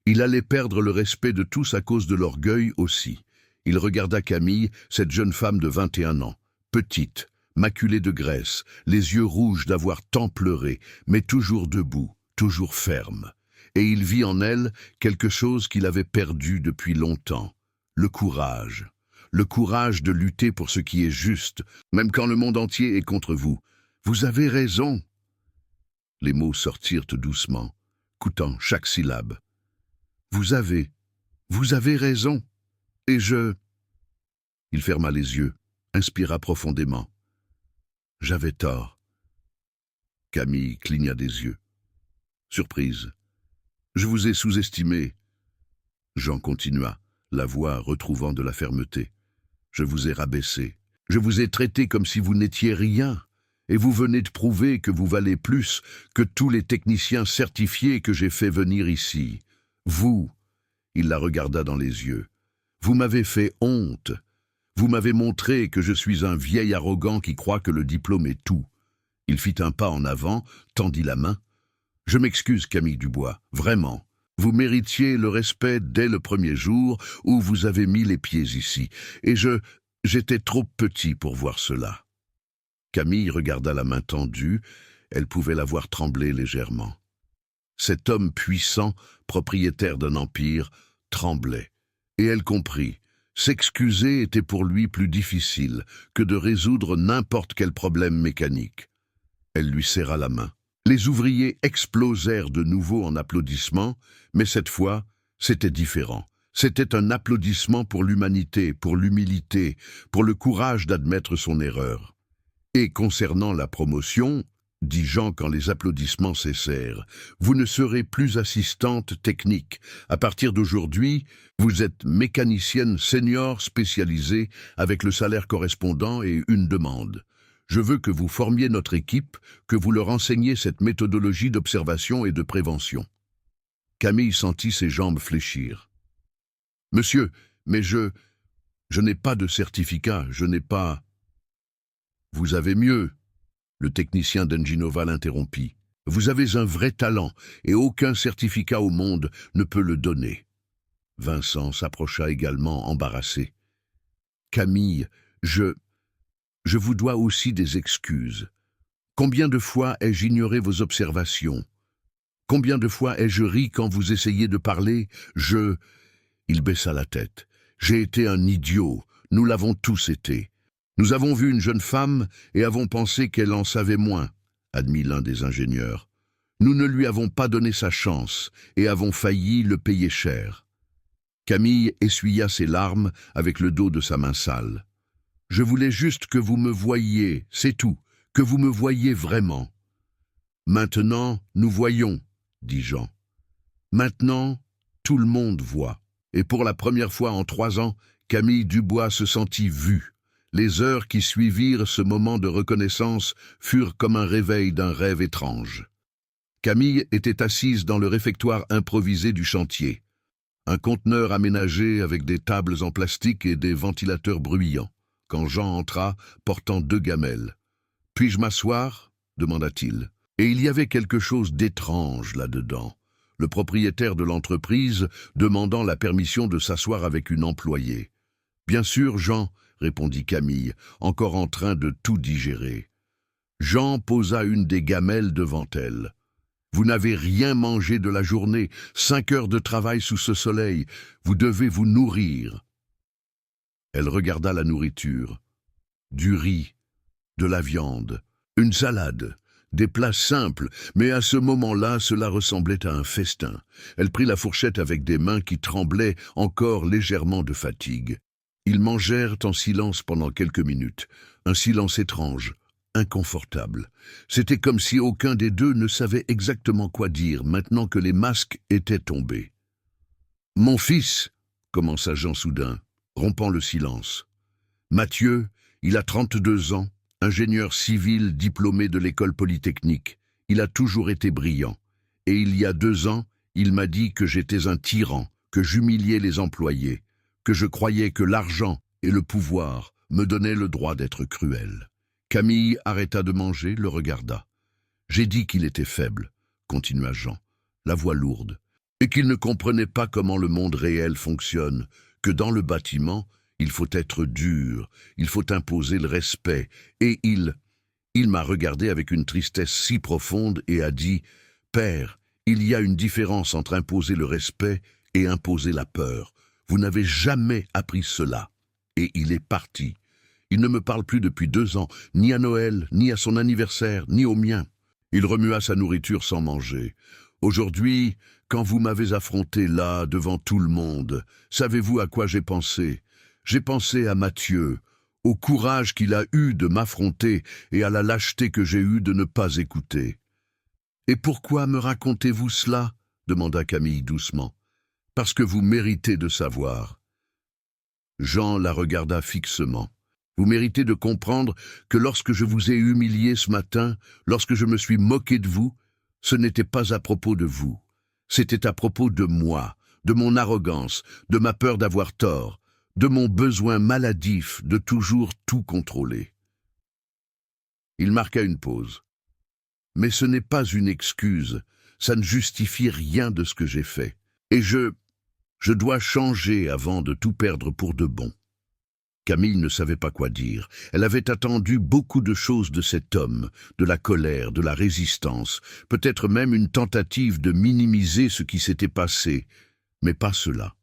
Il allait perdre le respect de tous à cause de l'orgueil aussi. Il regarda Camille, cette jeune femme de 21 ans, petite, maculée de graisse, les yeux rouges d'avoir tant pleuré, mais toujours debout, toujours ferme. Et il vit en elle quelque chose qu'il avait perdu depuis longtemps, le courage de lutter pour ce qui est juste, même quand le monde entier est contre vous. Vous avez raison. Les mots sortirent doucement, coûtant chaque syllabe. Vous avez raison. Et je... Il ferma les yeux, inspira profondément. J'avais tort. Camille cligna des yeux. Surprise. Je vous ai sous-estimé. Jean continua, la voix retrouvant de la fermeté. Je vous ai rabaissé. Je vous ai traité comme si vous n'étiez rien. Et vous venez de prouver que vous valez plus que tous les techniciens certifiés que j'ai fait venir ici. Vous, il la regarda dans les yeux, vous m'avez fait honte. Vous m'avez montré que je suis un vieil arrogant qui croit que le diplôme est tout. Il fit un pas en avant, tendit la main. Je m'excuse, Camille Dubois, vraiment. Vous méritiez le respect dès le premier jour où vous avez mis les pieds ici. Et j'étais trop petit pour voir cela. Camille regarda la main tendue, elle pouvait la voir trembler légèrement. Cet homme puissant, propriétaire d'un empire, tremblait. Et elle comprit. S'excuser était pour lui plus difficile que de résoudre n'importe quel problème mécanique. Elle lui serra la main. Les ouvriers explosèrent de nouveau en applaudissements, mais cette fois, c'était différent. C'était un applaudissement pour l'humanité, pour l'humilité, pour le courage d'admettre son erreur. Et concernant la promotion, dit Jean quand les applaudissements cessèrent, vous ne serez plus assistante technique. À partir d'aujourd'hui, vous êtes mécanicienne senior spécialisée avec le salaire correspondant et une demande. Je veux que vous formiez notre équipe, que vous leur enseigniez cette méthodologie d'observation et de prévention. Camille sentit ses jambes fléchir. « Monsieur, mais je n'ai pas de certificat, je n'ai pas... » « Vous avez mieux, » le technicien d'Enginova l'interrompit. « Vous avez un vrai talent, et aucun certificat au monde ne peut le donner. » Vincent s'approcha également, embarrassé. « Camille, je vous dois aussi des excuses. Combien de fois ai-je ignoré vos observations? Combien de fois ai-je ri quand vous essayez de parler? Il baissa la tête. « J'ai été un idiot, nous l'avons tous été. Nous avons vu une jeune femme et avons pensé qu'elle en savait moins, » admit l'un des ingénieurs. « Nous ne lui avons pas donné sa chance et avons failli le payer cher. » Camille essuya ses larmes avec le dos de sa main sale. « Je voulais juste que vous me voyiez, c'est tout, que vous me voyiez vraiment. »« Maintenant, nous voyons, » dit Jean. « Maintenant, tout le monde voit. » Et pour la première fois en 3 ans, Camille Dubois se sentit vue. Les heures qui suivirent ce moment de reconnaissance furent comme un réveil d'un rêve étrange. Camille était assise dans le réfectoire improvisé du chantier. Un conteneur aménagé avec des tables en plastique et des ventilateurs bruyants, quand Jean entra, portant 2 gamelles. « Puis-je m'asseoir » demanda-t-il. Et il y avait quelque chose d'étrange là-dedans. Le propriétaire de l'entreprise demandant la permission de s'asseoir avec une employée. « Bien sûr, Jean » répondit Camille, encore en train de tout digérer. Jean posa une des gamelles devant elle. « Vous n'avez rien mangé de la journée, 5 heures de travail sous ce soleil, vous devez vous nourrir. » Elle regarda la nourriture. Du riz, de la viande, une salade, des plats simples, mais à ce moment-là, cela ressemblait à un festin. Elle prit la fourchette avec des mains qui tremblaient encore légèrement de fatigue. Ils mangèrent en silence pendant quelques minutes, un silence étrange, inconfortable. C'était comme si aucun des deux ne savait exactement quoi dire maintenant que les masques étaient tombés. « Mon fils » commença Jean soudain, rompant le silence. « Mathieu, il a 32 ans, ingénieur civil diplômé de l'école polytechnique. Il a toujours été brillant. Et il y a 2 ans, il m'a dit que j'étais un tyran, que j'humiliais les employés, que je croyais que l'argent et le pouvoir me donnaient le droit d'être cruel. » Camille arrêta de manger, le regarda. « J'ai dit qu'il était faible, » continua Jean, la voix lourde, « et qu'il ne comprenait pas comment le monde réel fonctionne, que dans le bâtiment, il faut être dur, il faut imposer le respect, et il m'a regardé avec une tristesse si profonde et a dit « Père, il y a une différence entre imposer le respect et imposer la peur. Vous n'avez jamais appris cela. » Et il est parti. Il ne me parle plus depuis 2 ans, ni à Noël, ni à son anniversaire, ni au mien. Il remua sa nourriture sans manger. « Aujourd'hui, quand vous m'avez affronté là, devant tout le monde, savez-vous à quoi j'ai pensé? J'ai pensé à Mathieu, au courage qu'il a eu de m'affronter et à la lâcheté que j'ai eue de ne pas écouter. »« Et pourquoi me racontez-vous cela ?» demanda Camille doucement. « Parce que vous méritez de savoir. » Jean la regarda fixement. « Vous méritez de comprendre que lorsque je vous ai humilié ce matin, lorsque je me suis moqué de vous, ce n'était pas à propos de vous. C'était à propos de moi, de mon arrogance, de ma peur d'avoir tort, de mon besoin maladif de toujours tout contrôler. » Il marqua une pause. « Mais ce n'est pas une excuse, ça ne justifie rien de ce que j'ai fait. Et je dois changer avant de tout perdre pour de bon. » Camille ne savait pas quoi dire. Elle avait attendu beaucoup de choses de cet homme, de la colère, de la résistance, peut-être même une tentative de minimiser ce qui s'était passé, mais pas cela.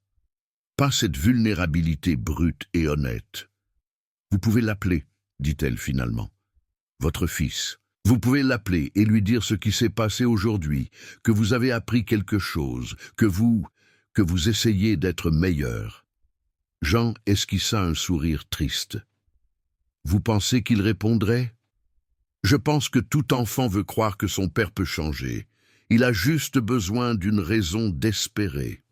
Pas cette vulnérabilité brute et honnête. « Vous pouvez l'appeler, » dit-elle finalement. « Votre fils. Vous pouvez l'appeler et lui dire ce qui s'est passé aujourd'hui, que vous avez appris quelque chose, que vous essayez d'être meilleur. » Jean esquissa un sourire triste. « Vous pensez qu'il répondrait ? Je pense que tout enfant veut croire que son père peut changer. Il a juste besoin d'une raison d'espérer. »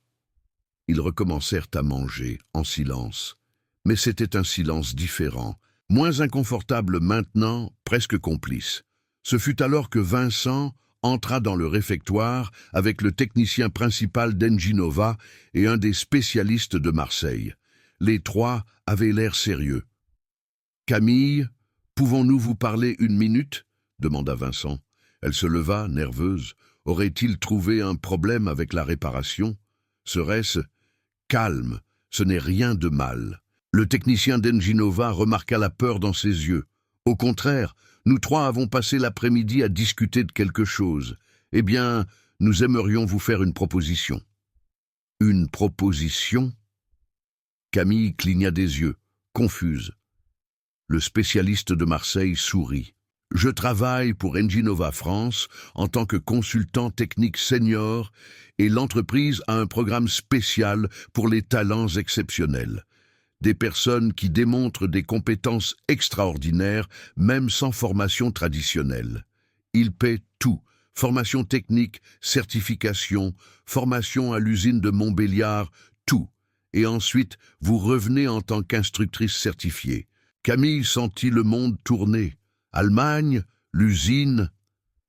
Ils recommencèrent à manger, en silence. Mais c'était un silence différent, moins inconfortable maintenant, presque complice. Ce fut alors que Vincent, entra dans le réfectoire avec le technicien principal d'Enginova et un des spécialistes de Marseille. Les trois avaient l'air sérieux. « Camille, pouvons-nous vous parler une minute ?» demanda Vincent. Elle se leva, nerveuse. Aurait-il trouvé un problème avec la réparation? Serait-ce « Calme, ce n'est rien de mal ». Le technicien d'Enginova remarqua la peur dans ses yeux. « Au contraire, nous trois avons passé l'après-midi à discuter de quelque chose. Eh bien, nous aimerions vous faire une proposition. » « Une proposition ?» Camille cligna des yeux, confuse. Le spécialiste de Marseille sourit. « Je travaille pour Enginova France en tant que consultant technique senior et l'entreprise a un programme spécial pour les talents exceptionnels. Des personnes qui démontrent des compétences extraordinaires, même sans formation traditionnelle. Ils paient tout, formation technique, certification, formation à l'usine de Montbéliard, tout. Et ensuite, vous revenez en tant qu'instructrice certifiée. » Camille sentit le monde tourner. Allemagne, l'usine,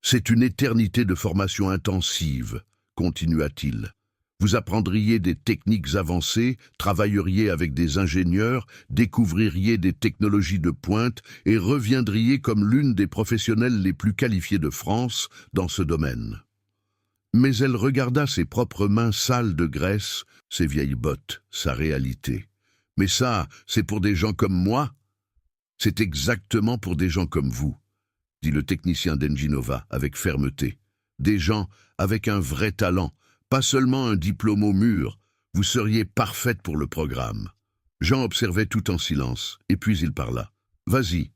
c'est une éternité de formation intensive, continua-t-il. Vous apprendriez des techniques avancées, travailleriez avec des ingénieurs, découvririez des technologies de pointe et reviendriez comme l'une des professionnelles les plus qualifiées de France dans ce domaine. Mais elle regarda ses propres mains sales de graisse, ses vieilles bottes, sa réalité. Mais ça, c'est pour des gens comme moi? C'est exactement pour des gens comme vous, dit le technicien d'Enginova avec fermeté. Des gens avec un vrai talent, pas seulement un diplôme au mur. Vous seriez parfaite pour le programme. Jean observait tout en silence, et puis il parla. « Vas-y !»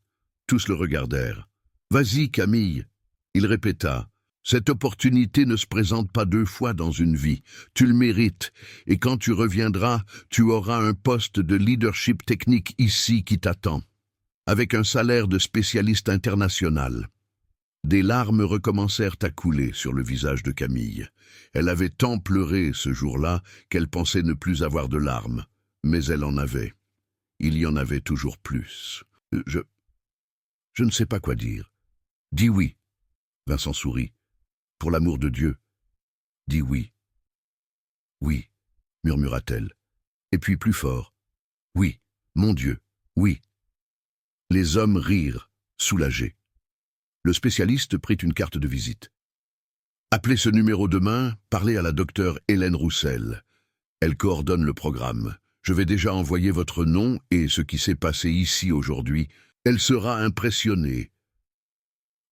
Tous le regardèrent. « Vas-y, Camille !» Il répéta. « Cette opportunité ne se présente pas deux fois dans une vie. Tu le mérites, et quand tu reviendras, tu auras un poste de leadership technique ici qui t'attend. Avec un salaire de spécialiste international. » Des larmes recommencèrent à couler sur le visage de Camille. Elle avait tant pleuré ce jour-là qu'elle pensait ne plus avoir de larmes. Mais elle en avait. Il y en avait toujours plus. Je ne sais pas quoi dire. « Dis oui. » Vincent sourit. « Pour l'amour de Dieu. Dis oui. »« Oui. » murmura-t-elle. Et puis plus fort. « Oui. Mon Dieu. Oui. » Les hommes rirent, soulagés. Le spécialiste prit une carte de visite. « Appelez ce numéro demain, parlez à la docteure Hélène Roussel. Elle coordonne le programme. Je vais déjà envoyer votre nom et ce qui s'est passé ici aujourd'hui. Elle sera impressionnée. »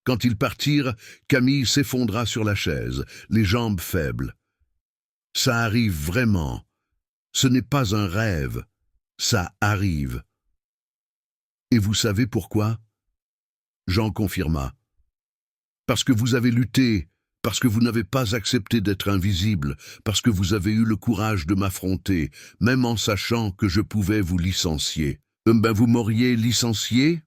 Quand ils partirent, Camille s'effondra sur la chaise, les jambes faibles. « Ça arrive vraiment. Ce n'est pas un rêve. Ça arrive. » « Et vous savez pourquoi ?» Jean confirma. « Parce que vous avez lutté, parce que vous n'avez pas accepté d'être invisible, parce que vous avez eu le courage de m'affronter, même en sachant que je pouvais vous licencier. Vous m'auriez licencié ?»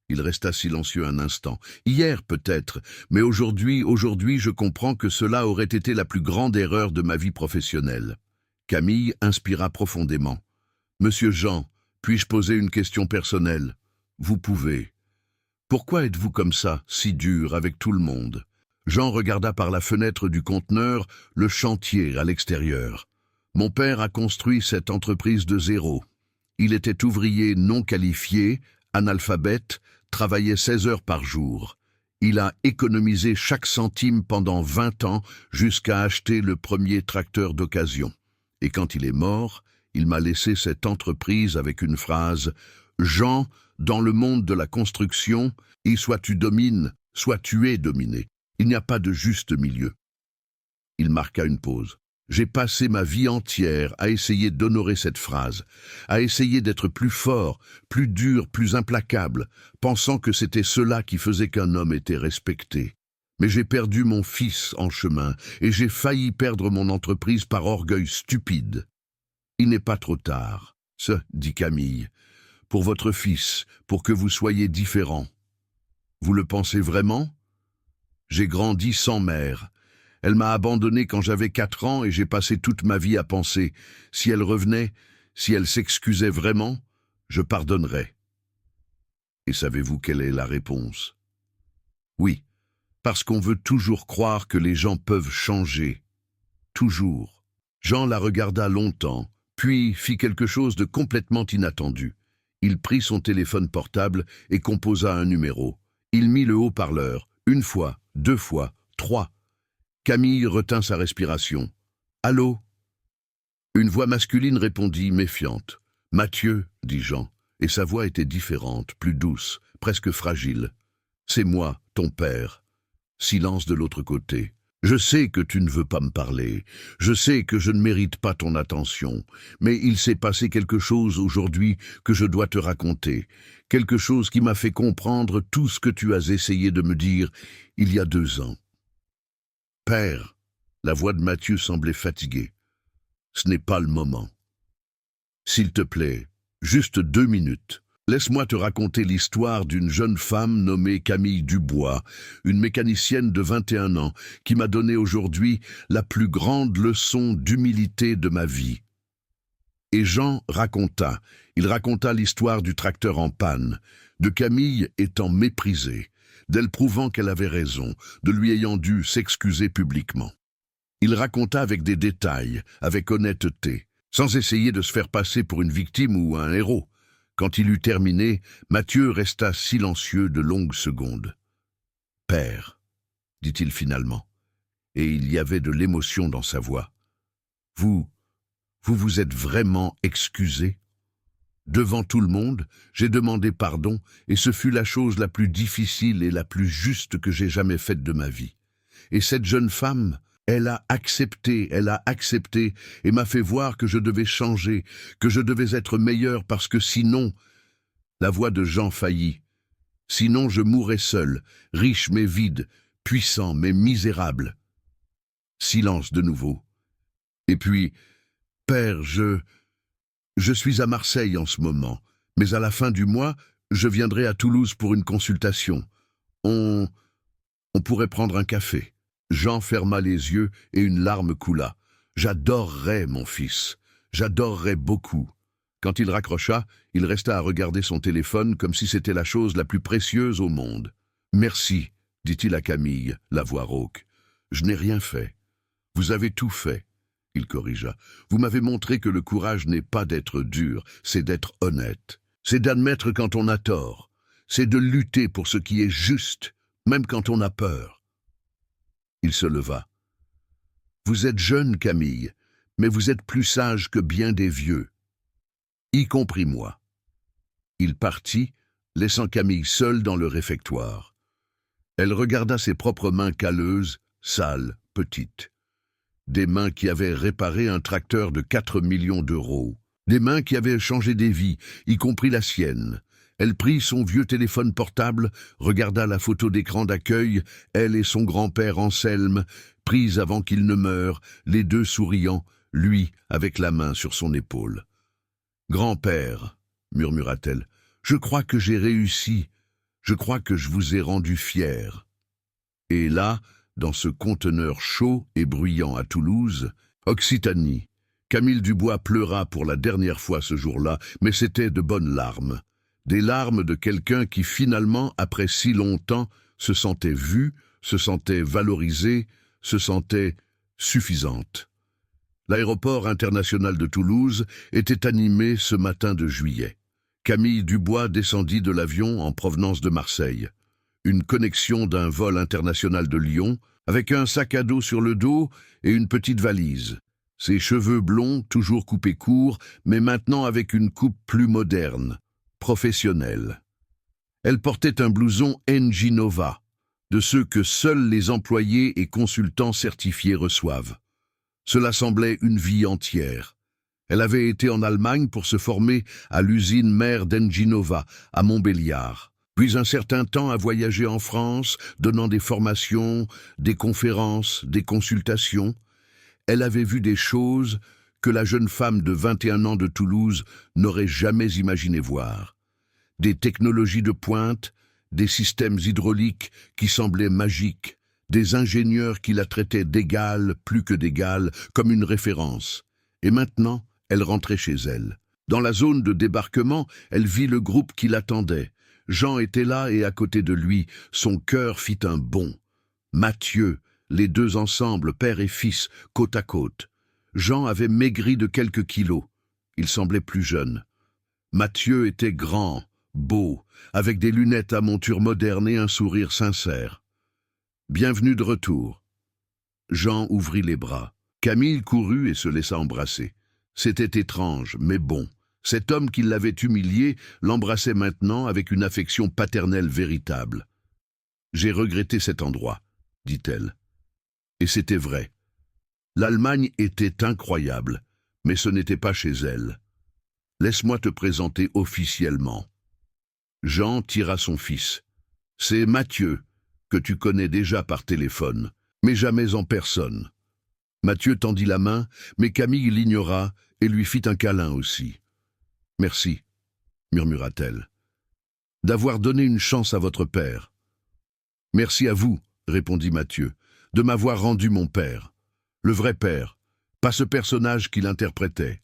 Il resta silencieux un instant. « Hier peut-être, mais aujourd'hui je comprends que cela aurait été la plus grande erreur de ma vie professionnelle. » Camille inspira profondément. « Monsieur Jean, puis-je poser une question personnelle ?» « Vous pouvez. Pourquoi êtes-vous comme ça, si dur avec tout le monde ?» Jean regarda par la fenêtre du conteneur le chantier à l'extérieur. « Mon père a construit cette entreprise de zéro. Il était ouvrier non qualifié, analphabète, travaillait 16 heures par jour. Il a économisé chaque centime pendant 20 ans jusqu'à acheter le premier tracteur d'occasion. Et quand il est mort, il m'a laissé cette entreprise avec une phrase « Jean, dans le monde de la construction, et soit tu domines, soit tu es dominé. Il n'y a pas de juste milieu. » Il marqua une pause. « J'ai passé ma vie entière à essayer d'honorer cette phrase, à essayer d'être plus fort, plus dur, plus implacable, pensant que c'était cela qui faisait qu'un homme était respecté. Mais j'ai perdu mon fils en chemin, et j'ai failli perdre mon entreprise par orgueil stupide. Il n'est pas trop tard, dit Camille. Pour votre fils, pour que vous soyez différent. Vous le pensez vraiment? J'ai grandi sans mère. Elle m'a abandonné quand j'avais 4 ans et j'ai passé toute ma vie à penser, si elle revenait, si elle s'excusait vraiment, je pardonnerais. Et savez-vous quelle est la réponse? Oui, Parce qu'on veut toujours croire que les gens peuvent changer. Toujours. Jean la regarda longtemps, puis fit quelque chose de complètement inattendu. Il prit son téléphone portable et composa un numéro. Il mit le haut-parleur, une fois, deux fois, trois. Camille retint sa respiration. « Allô ?» Une voix masculine répondit, méfiante. « Mathieu, » dit Jean, et sa voix était différente, plus douce, presque fragile. « C'est moi, ton père. » Silence de l'autre côté. « Je sais que tu ne veux pas me parler. Je sais que je ne mérite pas ton attention. Mais il s'est passé quelque chose aujourd'hui que je dois te raconter. Quelque chose qui m'a fait comprendre tout ce que tu as essayé de me dire il y a 2 ans. » « Père », la voix de Mathieu semblait fatiguée. « Ce n'est pas le moment. S'il te plaît, juste 2 minutes. Laisse-moi te raconter l'histoire d'une jeune femme nommée Camille Dubois, une mécanicienne de 21 ans, qui m'a donné aujourd'hui la plus grande leçon d'humilité de ma vie. » Et Jean raconta. Il raconta l'histoire du tracteur en panne, de Camille étant méprisée, d'elle prouvant qu'elle avait raison, de lui ayant dû s'excuser publiquement. Il raconta avec des détails, avec honnêteté, sans essayer de se faire passer pour une victime ou un héros. Quand il eut terminé, Mathieu resta silencieux de longues secondes. « Père, » dit-il finalement, et il y avait de l'émotion dans sa voix. « Vous vous êtes vraiment excusé ? Devant tout le monde, j'ai demandé pardon, et ce fut la chose la plus difficile et la plus juste que j'ai jamais faite de ma vie. Et cette jeune femme, elle a accepté, et m'a fait voir que je devais changer, que je devais être meilleur parce que sinon... » La voix de Jean faillit. « Sinon je mourrais seul, riche mais vide, puissant mais misérable. » Silence de nouveau. Et puis, « Père, je suis à Marseille en ce moment, mais à la fin du mois, je viendrai à Toulouse pour une consultation. On pourrait prendre un café. » Jean ferma les yeux et une larme coula. « J'adorerais, mon fils. J'adorerais beaucoup. » Quand il raccrocha, il resta à regarder son téléphone comme si c'était la chose la plus précieuse au monde. « Merci, » dit-il à Camille, la voix rauque. « Je n'ai rien fait. Vous avez tout fait. » Il corrigea. « Vous m'avez montré que le courage n'est pas d'être dur, c'est d'être honnête. C'est d'admettre quand on a tort. C'est de lutter pour ce qui est juste, même quand on a peur. » Il se leva. « Vous êtes jeune, Camille, mais vous êtes plus sage que bien des vieux. Y compris moi. » Il partit, laissant Camille seule dans le réfectoire. Elle regarda ses propres mains calleuses, sales, petites. Des mains qui avaient réparé un tracteur de 4 millions d'euros. Des mains qui avaient changé des vies, y compris la sienne. Elle prit son vieux téléphone portable, regarda la photo d'écran d'accueil, elle et son grand-père Anselme, prises avant qu'il ne meure, les deux souriant, lui avec la main sur son épaule. « Grand-père, » murmura-t-elle, « je crois que j'ai réussi, je crois que je vous ai rendu fier. » Et là, dans ce conteneur chaud et bruyant à Toulouse, Occitanie, Camille Dubois pleura pour la dernière fois ce jour-là, mais c'était de bonnes larmes. Des larmes de quelqu'un qui finalement, après si longtemps, se sentait vue, se sentait valorisée, se sentait suffisante. L'aéroport international de Toulouse était animé ce matin de juillet. Camille Dubois descendit de l'avion en provenance de Marseille. Une connexion d'un vol international de Lyon, avec un sac à dos sur le dos et une petite valise. Ses cheveux blonds, toujours coupés courts, mais maintenant avec une coupe plus moderne, professionnelle. Elle portait un blouson NG Nova, de ceux que seuls les employés et consultants certifiés reçoivent. Cela semblait une vie entière. Elle avait été en Allemagne pour se former à l'usine mère d'NG Nova, à Montbéliard. Puis un certain temps à voyager en France, donnant des formations, des conférences, des consultations. Elle avait vu des choses que la jeune femme de 21 ans de Toulouse n'aurait jamais imaginé voir. Des technologies de pointe, des systèmes hydrauliques qui semblaient magiques, des ingénieurs qui la traitaient d'égal, plus que d'égal, comme une référence. Et maintenant, elle rentrait chez elle. Dans la zone de débarquement, elle vit le groupe qui l'attendait. Jean était là et à côté de lui, son cœur fit un bond. Mathieu, les deux ensemble, père et fils, côte à côte. Jean avait maigri de quelques kilos. Il semblait plus jeune. Mathieu était grand, beau, avec des lunettes à monture moderne et un sourire sincère. « Bienvenue de retour. » Jean ouvrit les bras. Camille courut et se laissa embrasser. C'était étrange, mais bon. Cet homme qui l'avait humilié l'embrassait maintenant avec une affection paternelle véritable. « J'ai regretté cet endroit, » dit-elle. Et c'était vrai. L'Allemagne était incroyable, mais ce n'était pas chez elle. « Laisse-moi te présenter officiellement. » Jean tira son fils. « C'est Mathieu, que tu connais déjà par téléphone, mais jamais en personne. » Mathieu tendit la main, mais Camille l'ignora et lui fit un câlin aussi. « Merci, » murmura-t-elle, « d'avoir donné une chance à votre père. »« Merci à vous, » répondit Mathieu, « de m'avoir rendu mon père. Le vrai père, pas ce personnage qu'il interprétait. »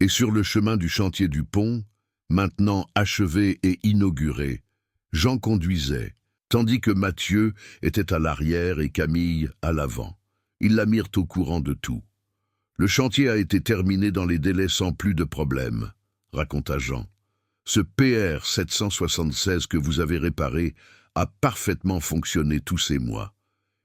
Et sur le chemin du chantier du pont, maintenant achevé et inauguré, Jean conduisait, tandis que Mathieu était à l'arrière et Camille à l'avant. Ils la mirent au courant de tout. « Le chantier a été terminé dans les délais sans plus de problème, » raconta Jean. « Ce PR 776 que vous avez réparé a parfaitement fonctionné tous ces mois.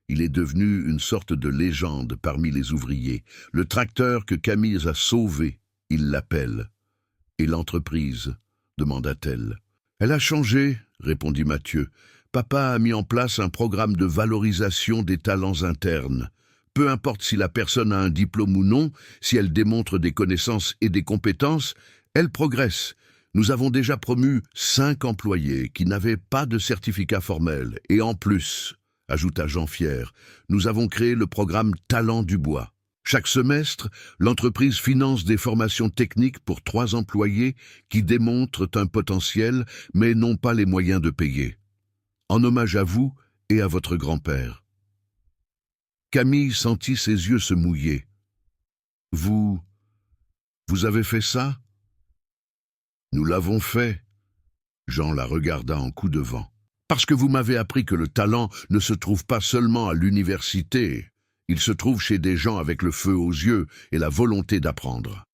Il est devenu une sorte de légende parmi les ouvriers. Le tracteur que Camille a sauvé, il l'appelle. « Et l'entreprise ?» demanda-t-elle. « Elle a changé, » répondit Mathieu. « Papa a mis en place un programme de valorisation des talents internes. Peu importe si la personne a un diplôme ou non, si elle démontre des connaissances et des compétences, elle progresse. Nous avons déjà promu 5 employés qui n'avaient pas de certificat formel. Et en plus, ajouta Jean fier, nous avons créé le programme Talent du Bois. Chaque semestre, l'entreprise finance des formations techniques pour 3 employés qui démontrent un potentiel mais n'ont pas les moyens de payer. En hommage à vous et à votre grand-père. » Camille sentit ses yeux se mouiller. « Vous avez fait ça ?»« Nous l'avons fait. » Jean la regarda en coup de vent. « Parce que vous m'avez appris que le talent ne se trouve pas seulement à l'université. Il se trouve chez des gens avec le feu aux yeux et la volonté d'apprendre. »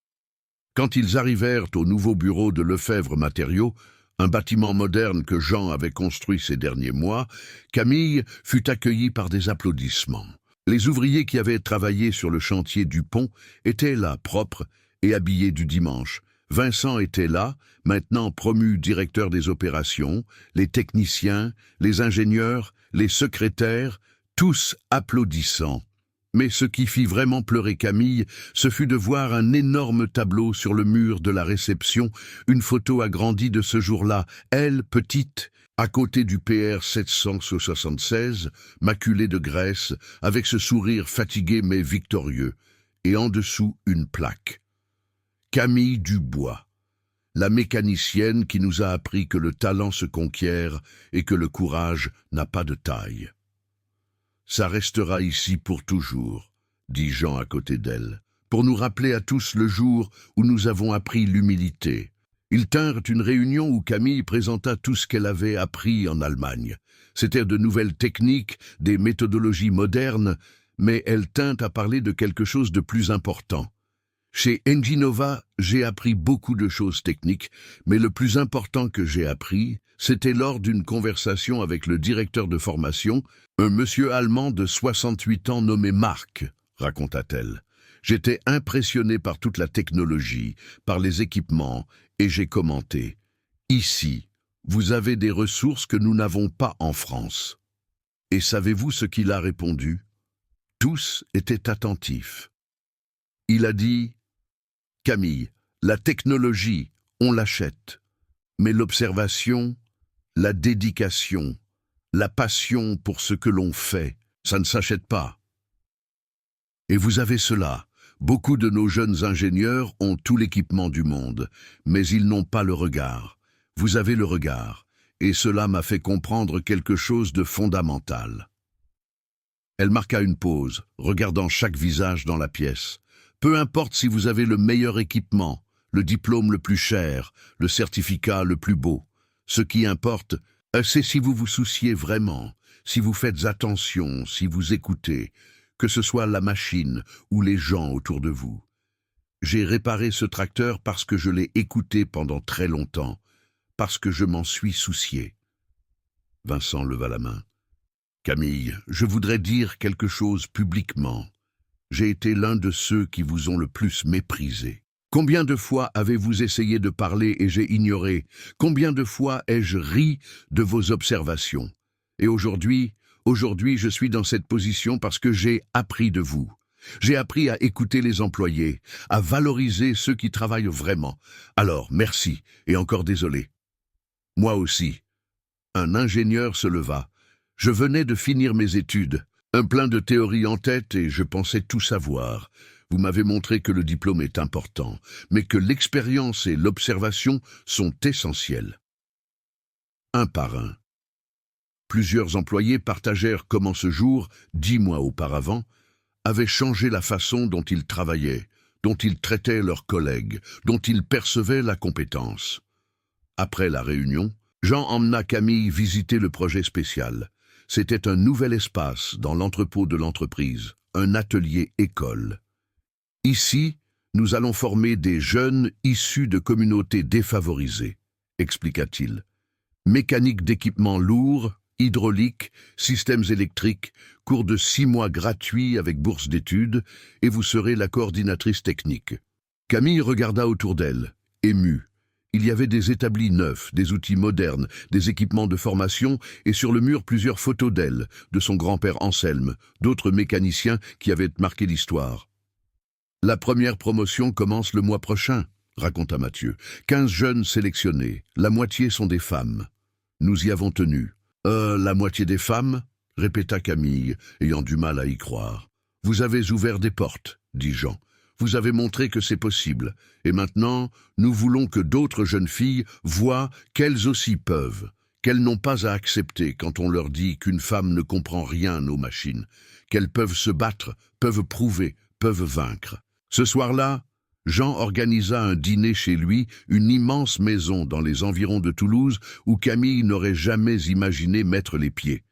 Quand ils arrivèrent au nouveau bureau de Lefebvre Matériaux, un bâtiment moderne que Jean avait construit ces derniers mois, Camille fut accueillie par des applaudissements. Les ouvriers qui avaient travaillé sur le chantier du pont étaient là, propres et habillés du dimanche. Vincent était là, maintenant promu directeur des opérations, les techniciens, les ingénieurs, les secrétaires, tous applaudissant. Mais ce qui fit vraiment pleurer Camille, ce fut de voir un énorme tableau sur le mur de la réception, une photo agrandie de ce jour-là, elle, petite, à côté du PR 776, maculé de graisse, avec ce sourire fatigué mais victorieux, et en dessous une plaque. Camille Dubois, la mécanicienne qui nous a appris que le talent se conquiert et que le courage n'a pas de taille. « Ça restera ici pour toujours, » dit Jean à côté d'elle, pour nous rappeler à tous le jour où nous avons appris l'humilité. Ils tinrent une réunion où Camille présenta tout ce qu'elle avait appris en Allemagne. C'étaient de nouvelles techniques, des méthodologies modernes, mais elle tint à parler de quelque chose de plus important. Chez Enginova, j'ai appris beaucoup de choses techniques, mais le plus important que j'ai appris, c'était lors d'une conversation avec le directeur de formation, un monsieur allemand de 68 ans nommé Marc, raconta-t-elle. J'étais impressionné par toute la technologie, par les équipements, et j'ai commenté. Ici, vous avez des ressources que nous n'avons pas en France. Et savez-vous ce qu'il a répondu? Tous étaient attentifs. Il a dit, Camille, la technologie, on l'achète, mais l'observation, la dédication, la passion pour ce que l'on fait, ça ne s'achète pas. Et vous avez cela. Beaucoup de nos jeunes ingénieurs ont tout l'équipement du monde, mais ils n'ont pas le regard. Vous avez le regard, et cela m'a fait comprendre quelque chose de fondamental. Elle marqua une pause, regardant chaque visage dans la pièce. Peu importe si vous avez le meilleur équipement, le diplôme le plus cher, le certificat le plus beau. Ce qui importe, c'est si vous vous souciez vraiment, si vous faites attention, si vous écoutez, que ce soit la machine ou les gens autour de vous. J'ai réparé ce tracteur parce que je l'ai écouté pendant très longtemps, parce que je m'en suis soucié. Vincent leva la main. Camille, je voudrais dire quelque chose publiquement. J'ai été l'un de ceux qui vous ont le plus méprisé. Combien de fois avez-vous essayé de parler et j'ai ignoré? Combien de fois ai-je ri de vos observations? Et aujourd'hui, je suis dans cette position parce que j'ai appris de vous. J'ai appris à écouter les employés, à valoriser ceux qui travaillent vraiment. Alors, merci, et encore désolé. Moi aussi. Un ingénieur se leva. Je venais de finir mes études, un plein de théories en tête et je pensais tout savoir. Vous m'avez montré que le diplôme est important, mais que l'expérience et l'observation sont essentielles. Un par un. Plusieurs employés partagèrent comment ce jour, 10 mois auparavant, avait changé la façon dont ils travaillaient, dont ils traitaient leurs collègues, dont ils percevaient la compétence. Après la réunion, Jean emmena Camille visiter le projet spécial. C'était un nouvel espace dans l'entrepôt de l'entreprise, un atelier école. Ici, nous allons former des jeunes issus de communautés défavorisées, expliqua-t-il. Mécanique d'équipements lourds, hydraulique, systèmes électriques, cours de 6 mois gratuits avec bourse d'études, et vous serez la coordinatrice technique. Camille regarda autour d'elle, émue. Il y avait des établis neufs, des outils modernes, des équipements de formation et sur le mur plusieurs photos d'elle, de son grand-père Anselme, d'autres mécaniciens qui avaient marqué l'histoire. La première promotion commence le mois prochain, raconta Mathieu. 15 jeunes sélectionnés, la moitié sont des femmes. Nous y avons tenu. La moitié des femmes ?» répéta Camille, ayant du mal à y croire. « Vous avez ouvert des portes, dit Jean. Vous avez montré que c'est possible. Et maintenant, nous voulons que d'autres jeunes filles voient qu'elles aussi peuvent, qu'elles n'ont pas à accepter quand on leur dit qu'une femme ne comprend rien aux machines, qu'elles peuvent se battre, peuvent prouver, peuvent vaincre. » Ce soir-là, Jean organisa un dîner chez lui, une immense maison dans les environs de Toulouse où Camille n'aurait jamais imaginé mettre les pieds.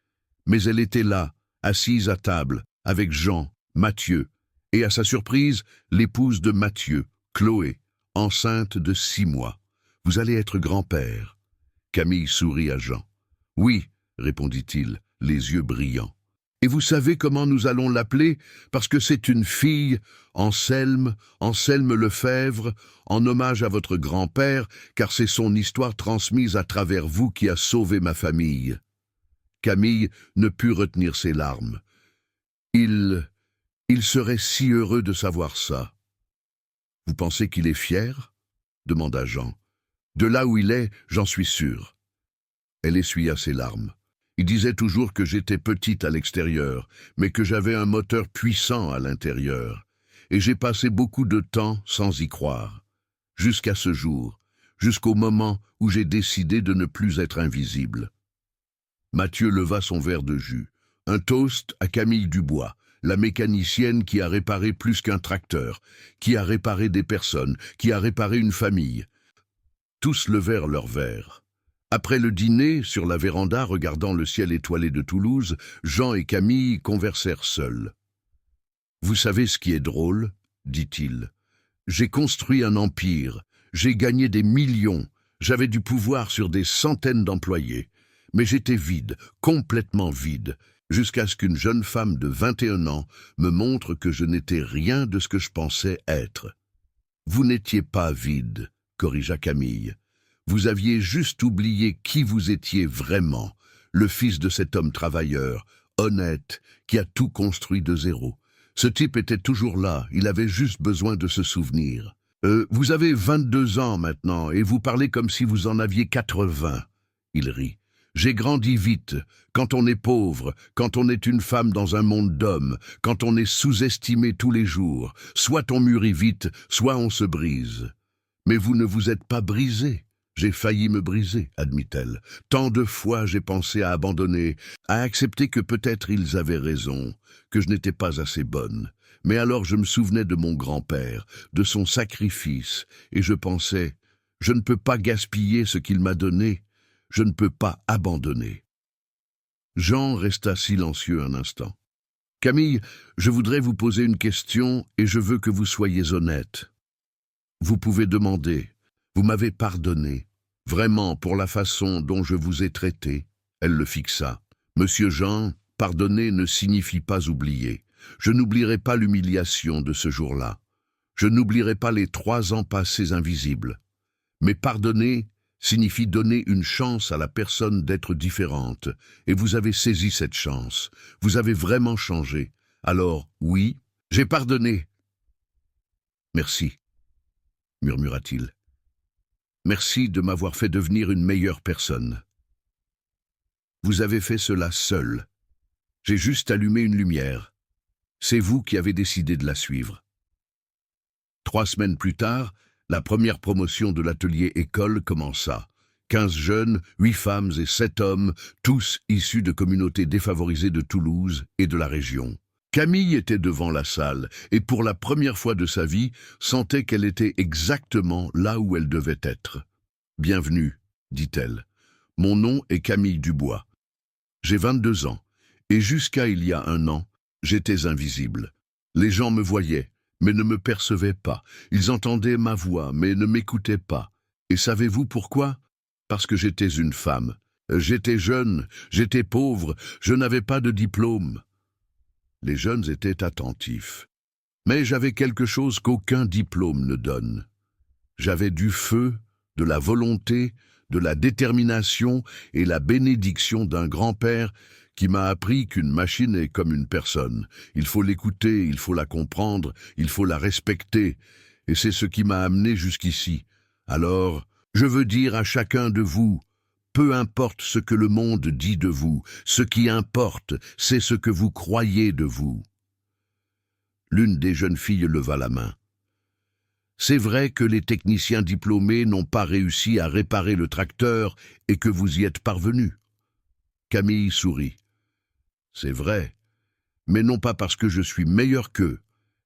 Mais elle était là, assise à table, avec Jean, Mathieu, et à sa surprise, l'épouse de Mathieu, Chloé, enceinte de 6 mois. « Vous allez être grand-père. » Camille sourit à Jean. « Oui, répondit-il, les yeux brillants. Et vous savez comment nous allons l'appeler? Parce que c'est une fille, Anselme Lefebvre, en hommage à votre grand-père, car c'est son histoire transmise à travers vous qui a sauvé ma famille. » Camille ne put retenir ses larmes. Il serait si heureux de savoir ça. « Vous pensez qu'il est fier ?» demanda Jean. « De là où il est, j'en suis sûr. » Elle essuya ses larmes. Il disait toujours que j'étais petite à l'extérieur, mais que j'avais un moteur puissant à l'intérieur. Et j'ai passé beaucoup de temps sans y croire. Jusqu'à ce jour, jusqu'au moment où j'ai décidé de ne plus être invisible. Mathieu leva son verre de jus. Un toast à Camille Dubois, la mécanicienne qui a réparé plus qu'un tracteur, qui a réparé des personnes, qui a réparé une famille. Tous levèrent leurs verres. Après le dîner, sur la véranda regardant le ciel étoilé de Toulouse, Jean et Camille conversèrent seuls. « Vous savez ce qui est drôle ?» dit-il. « J'ai construit un empire, j'ai gagné des millions, j'avais du pouvoir sur des centaines d'employés, mais j'étais vide, complètement vide, jusqu'à ce qu'une jeune femme de 21 ans me montre que je n'étais rien de ce que je pensais être. »« Vous n'étiez pas vide, » corrigea Camille. Vous aviez juste oublié qui vous étiez vraiment, le fils de cet homme travailleur, honnête, qui a tout construit de zéro. Ce type était toujours là, il avait juste besoin de se souvenir. Vous avez 22 ans maintenant, et vous parlez comme si vous en aviez 80. Il rit. J'ai grandi vite, quand on est pauvre, quand on est une femme dans un monde d'hommes, quand on est sous-estimé tous les jours, soit on mûrit vite, soit on se brise. Mais vous ne vous êtes pas brisé. J'ai failli me briser, admit-elle. Tant de fois j'ai pensé à abandonner, à accepter que peut-être ils avaient raison, que je n'étais pas assez bonne. Mais alors je me souvenais de mon grand-père, de son sacrifice, et je pensais, je ne peux pas gaspiller ce qu'il m'a donné, je ne peux pas abandonner. Jean resta silencieux un instant. « Camille, je voudrais vous poser une question et je veux que vous soyez honnête. Vous pouvez demander. Vous m'avez pardonné. Vraiment pour la façon dont je vous ai traité. » Elle le fixa. « Monsieur Jean, pardonner ne signifie pas oublier. Je n'oublierai pas l'humiliation de ce jour-là. Je n'oublierai pas les 3 ans passés invisibles. Mais pardonner signifie donner une chance à la personne d'être différente. Et vous avez saisi cette chance. Vous avez vraiment changé. Alors, oui, j'ai pardonné. »« Merci, » murmura-t-il. « Merci de m'avoir fait devenir une meilleure personne. Vous avez fait cela seul. J'ai juste allumé une lumière. C'est vous qui avez décidé de la suivre. » 3 semaines plus tard, la première promotion de l'atelier école commença. 15 jeunes, 8 femmes et 7 hommes, tous issus de communautés défavorisées de Toulouse et de la région. Camille était devant la salle et pour la première fois de sa vie, sentait qu'elle était exactement là où elle devait être. « Bienvenue, dit-elle. Mon nom est Camille Dubois. J'ai 22 ans et jusqu'à il y a 1 an, j'étais invisible. Les gens me voyaient, mais ne me percevaient pas. Ils entendaient ma voix, mais ne m'écoutaient pas. Et savez-vous pourquoi? Parce que j'étais une femme. J'étais jeune, j'étais pauvre, je n'avais pas de diplôme. » Les jeunes étaient attentifs. Mais j'avais quelque chose qu'aucun diplôme ne donne. J'avais du feu, de la volonté, de la détermination et la bénédiction d'un grand-père qui m'a appris qu'une machine est comme une personne. Il faut l'écouter, il faut la comprendre, il faut la respecter. Et c'est ce qui m'a amené jusqu'ici. Alors, je veux dire à chacun de vous, peu importe ce que le monde dit de vous, ce qui importe, c'est ce que vous croyez de vous. L'une des jeunes filles leva la main. C'est vrai que les techniciens diplômés n'ont pas réussi à réparer le tracteur et que vous y êtes parvenu. Camille sourit. C'est vrai, mais non pas parce que je suis meilleur qu'eux,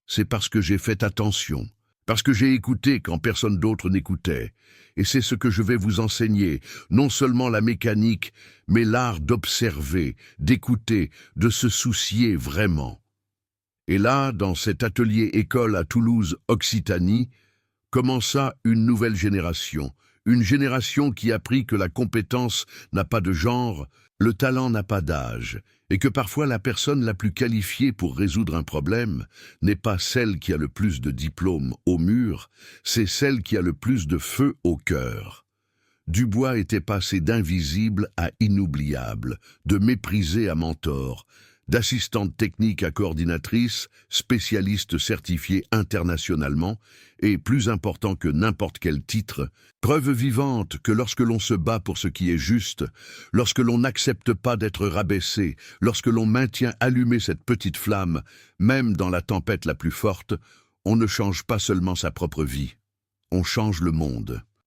c'est parce que j'ai fait attention, parce que j'ai écouté quand personne d'autre n'écoutait. Et c'est ce que je vais vous enseigner, non seulement la mécanique, mais l'art d'observer, d'écouter, de se soucier vraiment. Et là, dans cet atelier école à Toulouse, Occitanie, commença une nouvelle génération, une génération qui apprit que la compétence n'a pas de genre, le talent n'a pas d'âge, et que parfois la personne la plus qualifiée pour résoudre un problème n'est pas celle qui a le plus de diplômes au mur, c'est celle qui a le plus de feu au cœur. Dubois était passé d'invisible à inoubliable, de méprisé à mentor, d'assistante technique à coordinatrice, spécialiste certifiée internationalement, et plus important que n'importe quel titre, preuve vivante que lorsque l'on se bat pour ce qui est juste, lorsque l'on n'accepte pas d'être rabaissé, lorsque l'on maintient allumée cette petite flamme, même dans la tempête la plus forte, on ne change pas seulement sa propre vie, on change le monde.